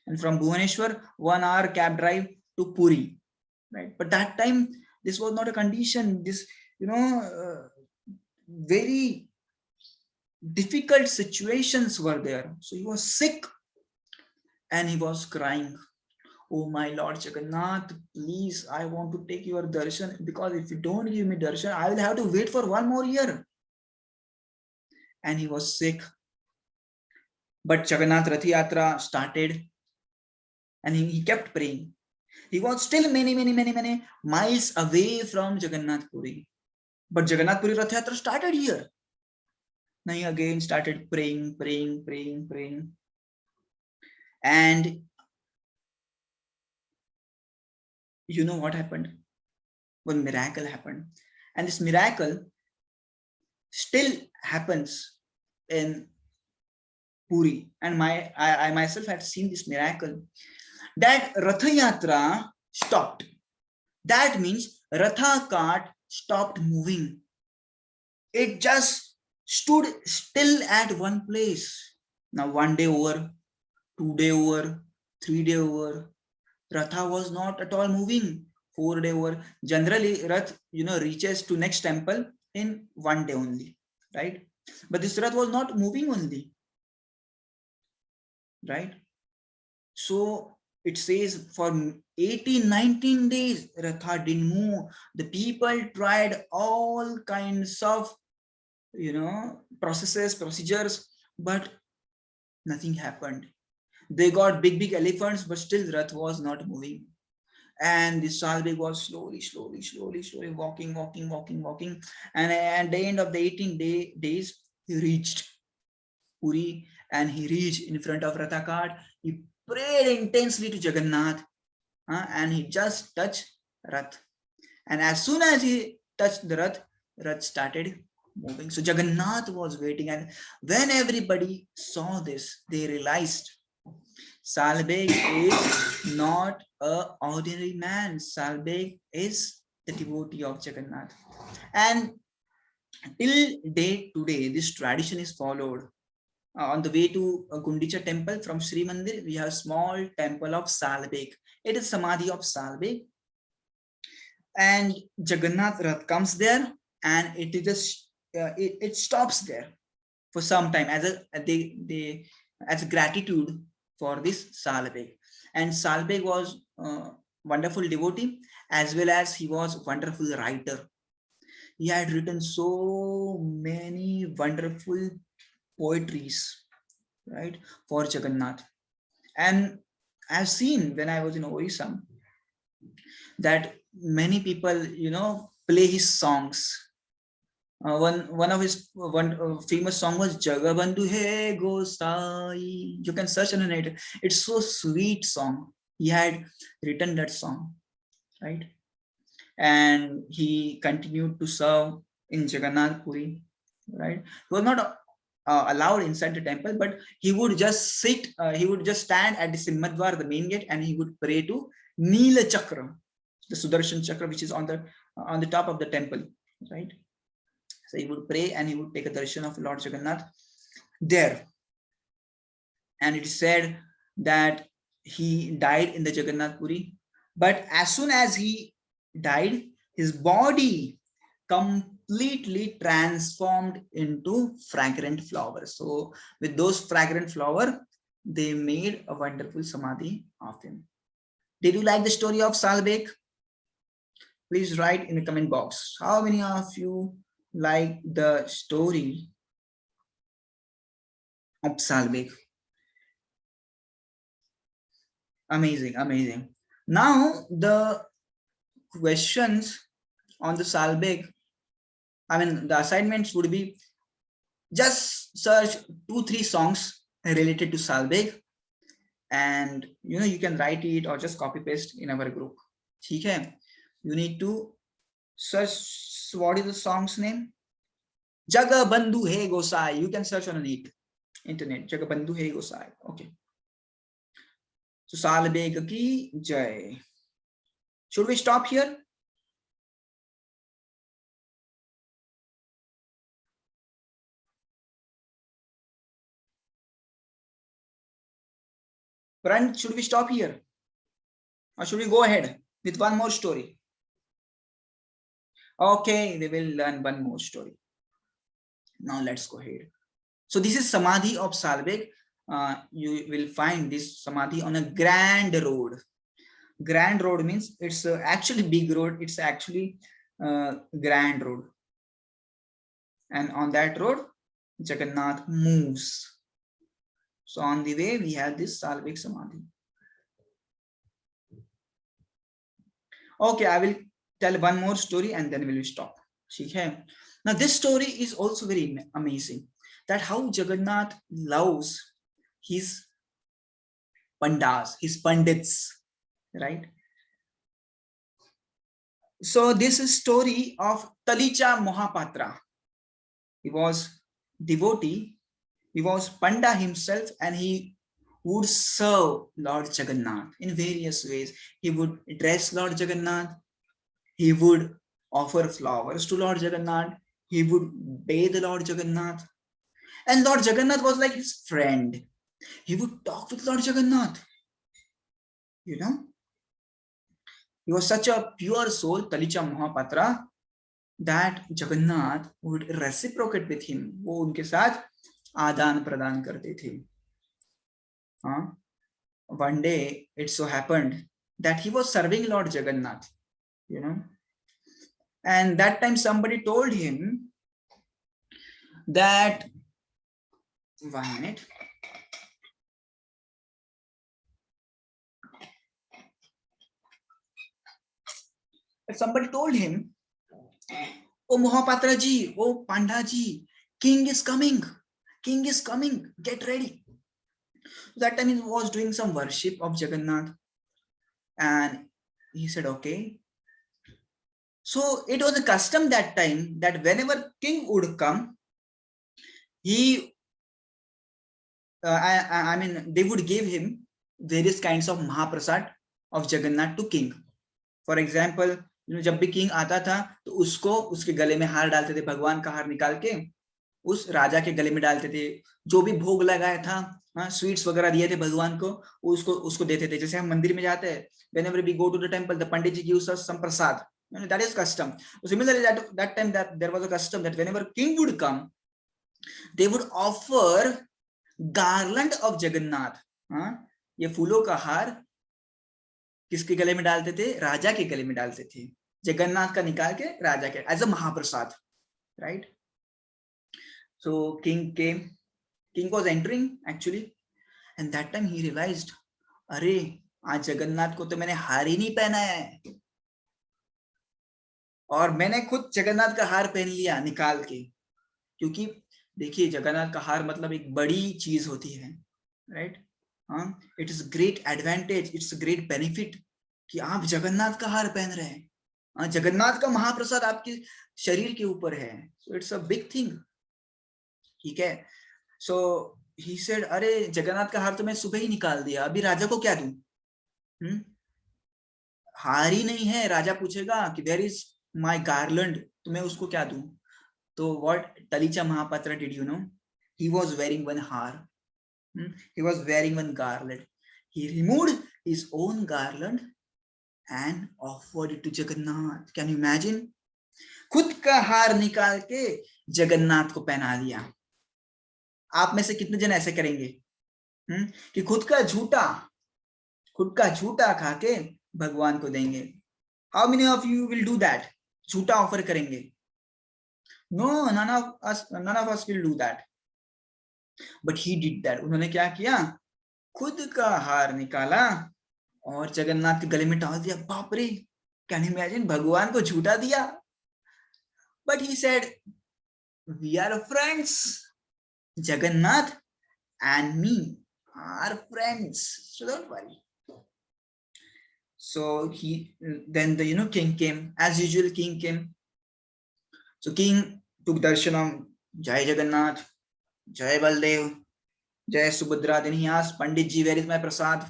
S1: and from Bhubaneswar, 1 hour cab drive to Puri, right? But that time, this was not a condition. This, very difficult situations were there. So he was sick and he was crying. Oh my Lord Jagannath, please, I want to take your darshan, because if you don't give me darshan, I will have to wait for 1 more year. And he was sick. But Jagannath Rath Yatra started, and he kept praying. He was still many miles away from Jagannath Puri. But Jagannath Puri Rath Yatra started here. Now he again started praying. And you know what happened? One miracle happened. And this miracle still happens in Puri. And I myself had seen this miracle. That Ratha Yatra stopped. That means Ratha cart stopped moving. It just stood still at one place. Now 1 day over, 2 day over, 3 day over. Ratha was not at all moving. 4 day over. Generally, Rath, reaches to next temple in 1 day only, right? But this Rath was not moving only, right? So it says for 18-19 days, Ratha didn't move. The people tried all kinds of, procedures, but nothing happened. They got big elephants, but still Rath was not moving. And the Salbeg was slowly walking. And at the end of the 18 days, he reached Puri, and he reached in front of Ratha cart. He prayed intensely to Jagannath, and he just touched Rath. And as soon as he touched the Rath started moving. So Jagannath was waiting, and when everybody saw this, they realized Salbeg is not an ordinary man. Salbeg is the devotee of Jagannath. And till date today, this tradition is followed. On the way to Gundicha temple from Sri Mandir, we have small temple of Salbek. It is Samadhi of Salbek. And Jagannath Rath comes there, and it is just it stops there for some time as they as gratitude for this Salbek. And Salbek was wonderful devotee, as well as he was wonderful writer. He had written so many wonderful poetries, right, for Jagannath. And I've seen when I was in Orissa that many people, play his songs. One of his famous song was Jagabandhu He Gosai. You can search on it. It's so sweet song. He had written that song, right? And he continued to serve in Jagannath Puri, right? He was not allowed inside the temple, but he would just sit, he would just stand at the Simhadwar, the main gate, and he would pray to Neela Chakra, the Sudarshan Chakra, which is on the top of the temple, right? So he would pray and he would take a darshan of Lord Jagannath there. And it is said that he died in the Jagannath Puri, but as soon as he died, his body completely transformed into fragrant flowers. So with those fragrant flowers, they made a wonderful samadhi of him. Did you like the story of Salbek? Please write in the comment box. How many of you like the story of Salbek? Amazing, amazing. Now the questions on the Salbek, the assignments would be just search 2-3 songs related to Salbek, and you can write it or just copy paste in our group. Okay, you need to search. What is the song's name? Jagabandhu He Gosai. You can search on the internet. Jagabandhu He Gosai. Okay. So Salbek ki jai. Should we stop here? Brand, should we stop here? Or should we go ahead with one more story? Okay, they will learn one more story. Now let's go ahead. So this is Samadhi of Salbek. You will find this Samadhi on a grand road. Grand road means it's actually big road. It's actually grand road. And on that road, Jagannath moves. So on the way, we have this Salbek Samadhi. Okay, I will tell one more story and then we will stop. Okay. Now this story is also very amazing, that how Jagannath loves his pandas, his pandits, right? So this is story of Talicha Mahapatra. He was devotee, he was panda himself, and he would serve Lord Jagannath in various ways. He would dress Lord Jagannath, he would offer flowers to Lord Jagannath, he would bathe Lord Jagannath, and Lord Jagannath was like his friend. He would talk with Lord Jagannath. He was such a pure soul, Talicha Mahapatra, that Jagannath would reciprocate with him. वो उनके साथ आदान प्रदान करते थे. One day it so happened that he was serving Lord Jagannath, and that time somebody told him that, 1 minute. Somebody told him, "Oh Mahapatra ji, oh Panda ji, king is coming, get ready." That time he was doing some worship of Jagannath, and he said, okay. So it was a custom that time that whenever king would come, he, they would give him various kinds of Mahaprasad of Jagannath to king. For example, जब भी king आता था तो उसको उसके गले में हार डालते थे, भगवान का हार निकाल के उस राजा के गले में डालते थे। जो भी भोग लगाया था, हाँ, स्वीट्स वगैरह दिए थे भगवान को, उसको उसको देते थे। जैसे हम मंदिर में जाते हैं, whenever we go to the temple, the pandit ji gives us some prasad. That is custom. Similarly, that time that there was a custom that whenever king would come, they would offer garland of Jagannath. हाँ, ये फूलों का हार किसके गले में डालते थे? राजा के गले में डालते थे। जगन्नाथ का निकाल के राजा के, एज अ महाप्रसाद, right? So king came, king was entering actually, and that time he realized, अरे आज जगन्नाथ को तो मैंने हार ही नहीं पहना है, और मैंने खुद जगन्नाथ का हार पहन लिया निकाल के। क्योंकि देखिए, जगन्नाथ का हार मतलब एक बड़ी चीज होती है, राइट? हाँ, it is great advantage, it's great benefit कि आप जगन्नाथ का हार पहन रहे हैं। हाँ, जगन्नाथ का महाप्रसाद आपके शरीर के ऊपर है, so it's a big thing, ठीक है? सो ही सेड, अरे जगन्नाथ का हार तो मैं सुबह ही निकाल दिया, अभी राजा को क्या दूं? हार ही नहीं है, राजा पूछेगा कि वेयर इज माय गार्लैंड, तो मैं उसको क्या दूं? तो what Talicha Mohapatra did you know? He was wearing one haar, he was wearing one garland. He removed his own garland and offered it to Jagannath. Can you imagine? खुद का हार निकाल के जगन्नाथ को पहना दिया। आप में से कितने जन ऐसे करेंगे कि खुद का झूठा खा के भगवान को देंगे? How many of you will do that? झूठा ऑफर करेंगे? No, none of us will do that. But he did that. उन्होंने क्या किया? खुद का हार निकाला और जगन्नाथ के गले में डाल दिया। बाप रे, कैन यू इमेजिन? भगवान को झूठा दिया। But he said, we are friends, Jagannath and me are friends, so don't worry. So he then the king came, as usual. King came, so king took darshanam. Jai Jagannath, Jai Baldev, Jai Subhadra. Then he asked Pandit ji, where is my prasad?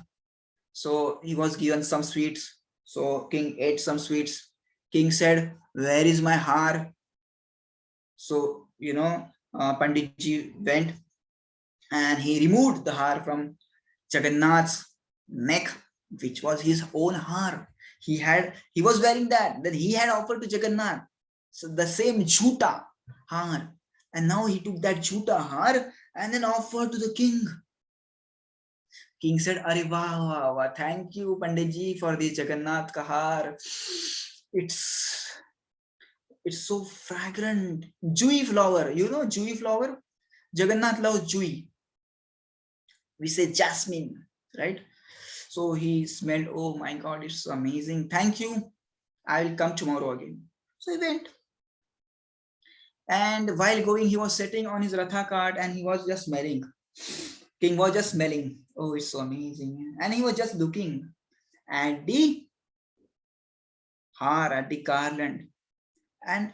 S1: So he was given some sweets. So king ate some sweets. King said, where is my har? So Pandit ji went and he removed the har from Jagannath's neck, which was his own har. He was wearing that he had offered to Jagannath. So the same jhuta har, and now he took that jhuta har and then offered to the king. King said, "Arey wah wah wah! Thank you, Pandit ji, for this Jagannath ka har. It's so fragrant. Jui flower, jui flower. Jagannath loves jui. We say jasmine, right? So he smelled. Oh my God, it's amazing. Thank you. I will come tomorrow again." So he went. And while going, he was sitting on his ratha cart and he was just smelling. King was just smelling. Oh, it's so amazing. And he was just looking at the har, at the garland. And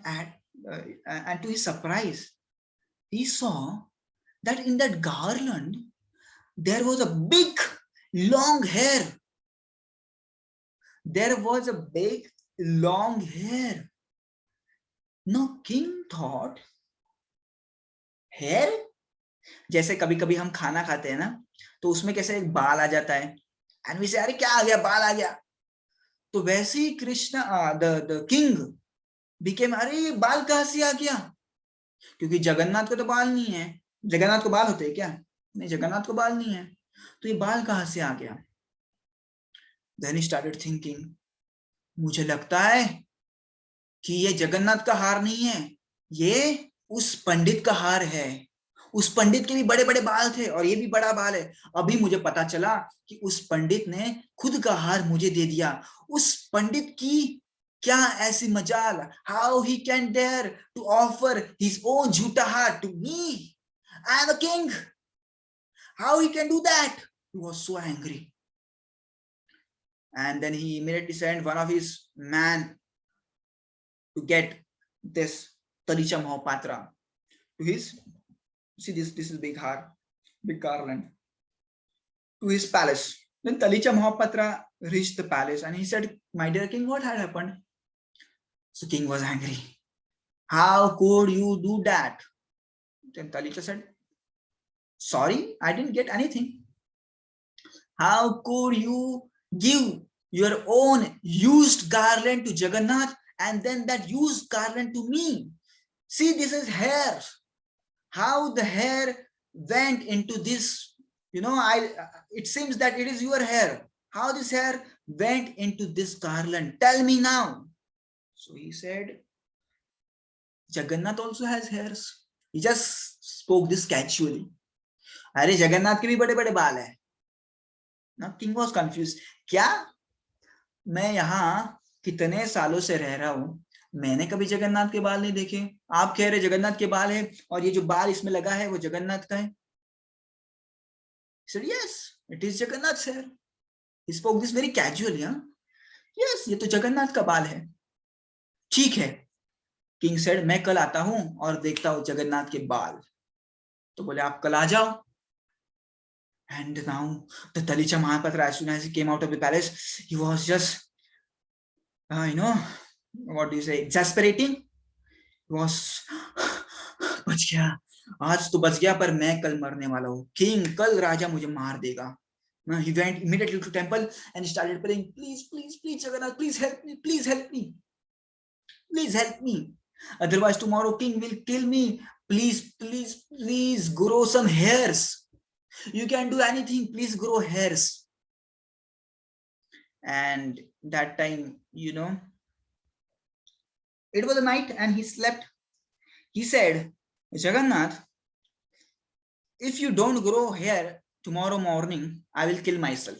S1: to his surprise, he saw that in that garland, there was a big, long hair. There was a big, long hair. Now, king thought, hair? जैसे कभी कभी हम खाना खाते हैं ना, तो उसमें कैसे एक बाल आ जाता है, एंड वी से अरे क्या आ गया, बाल आ गया। तो वैसे ही कृष्णा द किंग बिकेम, अरे बाल कहां से आ गया? क्योंकि जगन्नाथ को तो बाल नहीं है। जगन्नाथ को बाल होते हैं क्या? नहीं, जगन्नाथ को बाल नहीं है, तो ये बाल कहां से आ गया? Then he started thinking, मुझे लगता है कि ये जगन्नाथ का हार नहीं है, ये उस पंडित का हार है। उस पंडित के भी बड़े बड़े बाल थे और ये भी बड़ा बाल है। अभी मुझे पता चला कि उस पंडित ने खुद का हार मुझे दे दिया। उस पंडित की क्या ऐसी मजाल, how he can dare to offer his own झूठा हार to me, I am a king, how he can do that? He was so angry, and then he immediately sent one of his men to get this Talicha Mahapatra to his, see this is big har, big garland, to his palace. Then Talicha Mahapatra reached the palace and he said, my dear king, what had happened? So king was angry. How could you do that? Then Talitha said, sorry, I didn't get anything. How could you give your own used garland to Jagannath and then that used garland to me? See, this is hair. How the hair went into this, it seems that it is your hair. How this hair went into this garland? Tell me now. So he said, Jagannath also has hairs. He just spoke this casually. अरे जगन्नाथ के भी बड़े बड़े बाल है. Now king was confused. क्या मैं यहाँ कितने सालों से रह रहा हूँ, मैंने कभी जगन्नाथ के बाल नहीं देखे. आप कह रहे जगन्नाथ के बाल है और ये जो बाल इसमें लगा है वो जगन्नाथ का है. He said, yes, it is Jagannath's hair. He spoke this very casually. Huh? Yes, ये तो जगन्नाथ का बाल है. ठीक है. किंग सेड, मैं कल आता हूं और देखता हूं जगन्नाथ के बाल. तो बोले आप कल आ जाओ. And now the Talicha Mahapatra, as soon as he came out of the palace, he was just, what do you say, exasperating. He was, बच गया, आज तो बच गया, पर मैं कल मरने वाला हूँ. King, कल राजा मुझे मार देगा. He went immediately to temple and started praying, please, please, please, Jagannath, please help me, please help me. Please help me. Otherwise tomorrow king will kill me. Please, please, please grow some hairs. You can do anything. Please grow hairs. And that time, it was a night and he slept. He said, Jagannath, if you don't grow hair tomorrow morning, I will kill myself.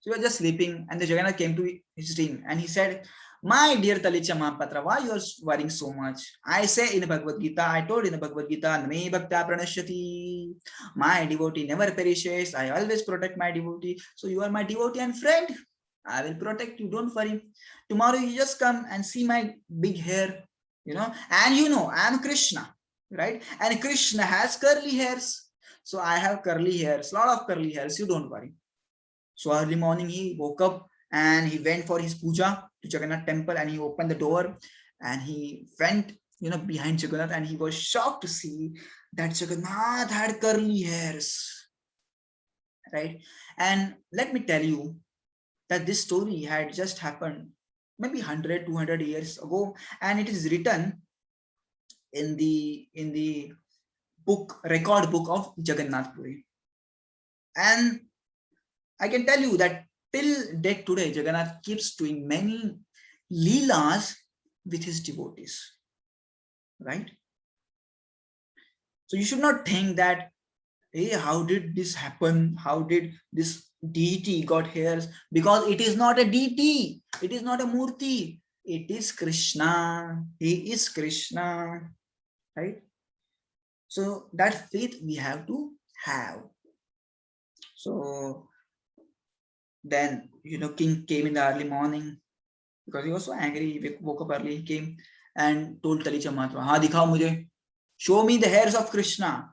S1: So he was just sleeping and the Jagannath came to his dream and he said, my dear Talicha Mahapatra, why you are worrying so much? I say in the Bhagavad Gita, I told in the Bhagavad Gita, Name Bhakta Pranashyati. My devotee never perishes. I always protect my devotee. So you are my devotee and friend. I will protect you. Don't worry. Tomorrow you just come and see my big hair, and I am Krishna, right? And Krishna has curly hairs. So I have curly hairs, lot of curly hairs. You don't worry. So early morning he woke up and he went for his puja to Jagannath temple and he opened the door and he went behind Jagannath and he was shocked to see that Jagannath had curly hairs, right? And let me tell you that this story had just happened maybe 100 200 years ago and it is written in the record book of Jagannath Puri. And I can tell you that till date today, Jagannath keeps doing many leelas with his devotees, right? So you should not think that, hey, how did this happen? How did this deity got hairs? Because it is not a deity. It is not a murti. It is Krishna. He is Krishna, right? So that faith we have to have. So then, king came in the early morning because he was so angry. He woke up early. He came and told Talicha Mahapatra, "Ha, dikhao mujhe. Show me the hairs of Krishna."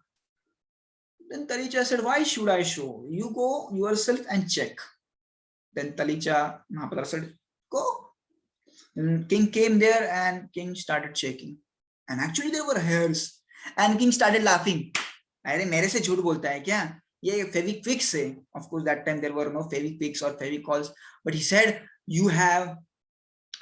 S1: Then Talicha said, "Why should I show? You go yourself and check." Then Talicha Mahapatra said, "Go." And king came there and king started checking. And actually there were hairs. And king started laughing. अरे मेरे से झूठ बोलता है क्या? ये फेविक्विक्स है. Of course that time there were no फेविक्विक्स or फेविकॉल्स. But he said, you have,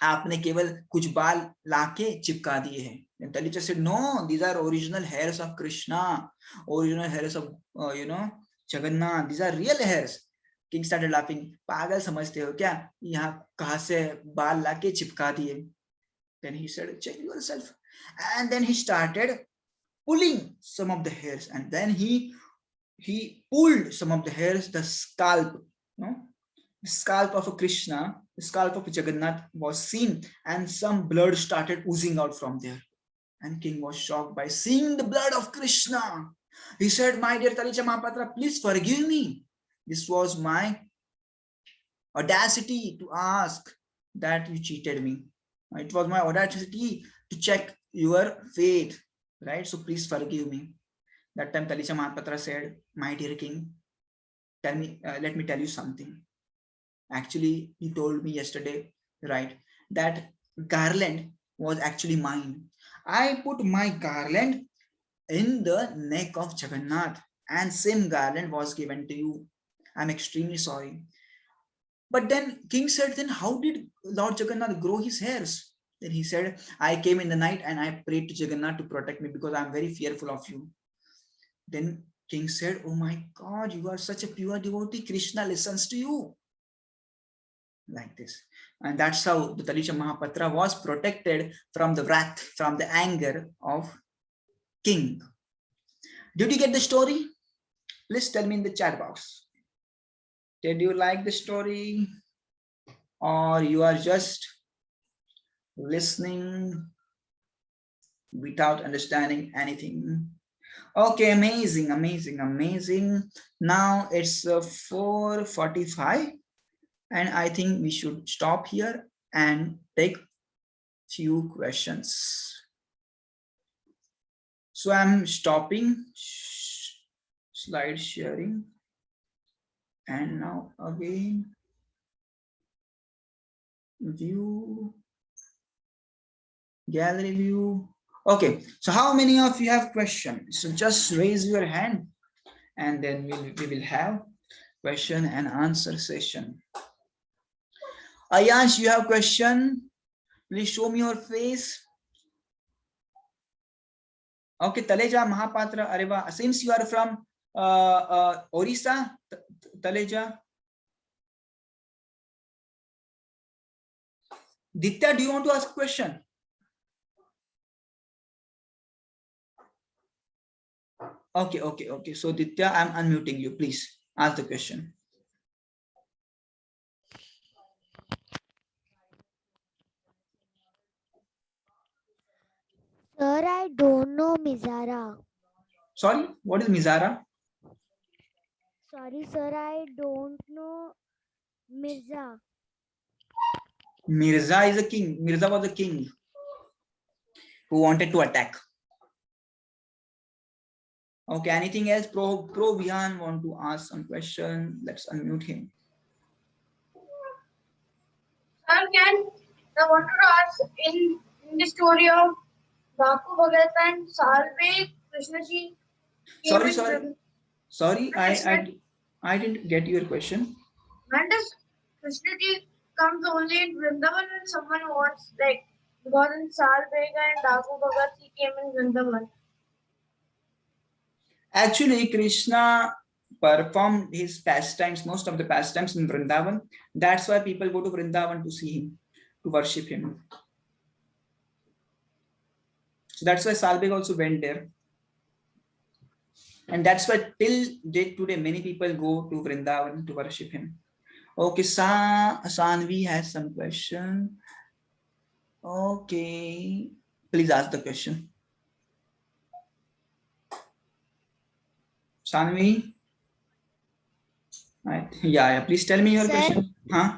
S1: आपने केवल कुछ बाल लाके चिपका दिए हैं. And Talicha said, no, these are original hairs of Krishna, original hairs of Jagannath. These are real hairs. King started laughing. पागल समझते हो क्या? यहाँ कहाँ से बाल लाके चिपका दिए? Then he said, check yourself. And then he started pulling some of the hairs, and then he pulled some of the hairs. The scalp, the scalp of a Krishna, the scalp of Jagannath was seen, and some blood started oozing out from there. And king was shocked by seeing the blood of Krishna. He said, my dear Talicha Mahapatra, please forgive me. This was my audacity to ask that you cheated me. It was my audacity to check your faith, right? So please forgive me. That time Talicha Mahapatra said, my dear king, tell me, let me tell you something. Actually, you told me yesterday, right, that garland was actually mine. I put my garland in the neck of Jagannath, and same garland was given to you. I'm extremely sorry. But then king said, then how did Lord Jagannath grow his hairs? Then he said, I came in the night and I prayed to Jagannath to protect me because I'm very fearful of you. Then king said, oh my God, you are such a pure devotee. Krishna listens to you. Like this. And that's how the Talisha Mahapatra was protected from the wrath, from the anger of king. Did you get the story? Please tell me in the chat box. Did you like the story? Or you are just listening without understanding anything? Okay, amazing, amazing, amazing. Now it's 4:45 and I think we should stop here and take few questions. So I'm stopping slide sharing and now again view gallery view. Okay, so how many of you have questions? So just raise your hand and then we will have question and answer session. Ayash, you have question? Please show me your face. Okay, Taleja Mahapatra Areva. Since you are from Orissa, Taleja. Ditya, do you want to ask a question? Okay, okay, okay. So Ditya, I'm unmuting you. Please ask the question.
S2: Sir, I don't know Mizara.
S1: Sorry, what is Mizara?
S2: Sorry, sir, I don't know Mirza.
S1: Mirza is a king. Mirza was a king who wanted to attack. Okay, anything else? Pro Vihan want to ask some question. Let's unmute him.
S3: I wanted to ask in the story of Bapu Bhagat and Salve Krishnaji.
S1: Sorry, I didn't get your question.
S3: When does Krishnaji comes only in Vrindavan when someone wants, like, because in Salvega and Bapu Bhagat he came in Vrindavan.
S1: Actually, Krishna performed his pastimes, most of the pastimes in Vrindavan. That's why people go to Vrindavan to see him, to worship him. So that's why Salbeg also went there. And that's why till date today, many people go to Vrindavan to worship him. Okay, Sanvi has some question. Okay, please ask the question. Sanvi? Right. Yeah, please tell me your question. Huh?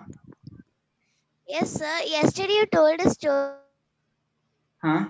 S2: Yes, sir. Yesterday you told a story.
S1: Huh?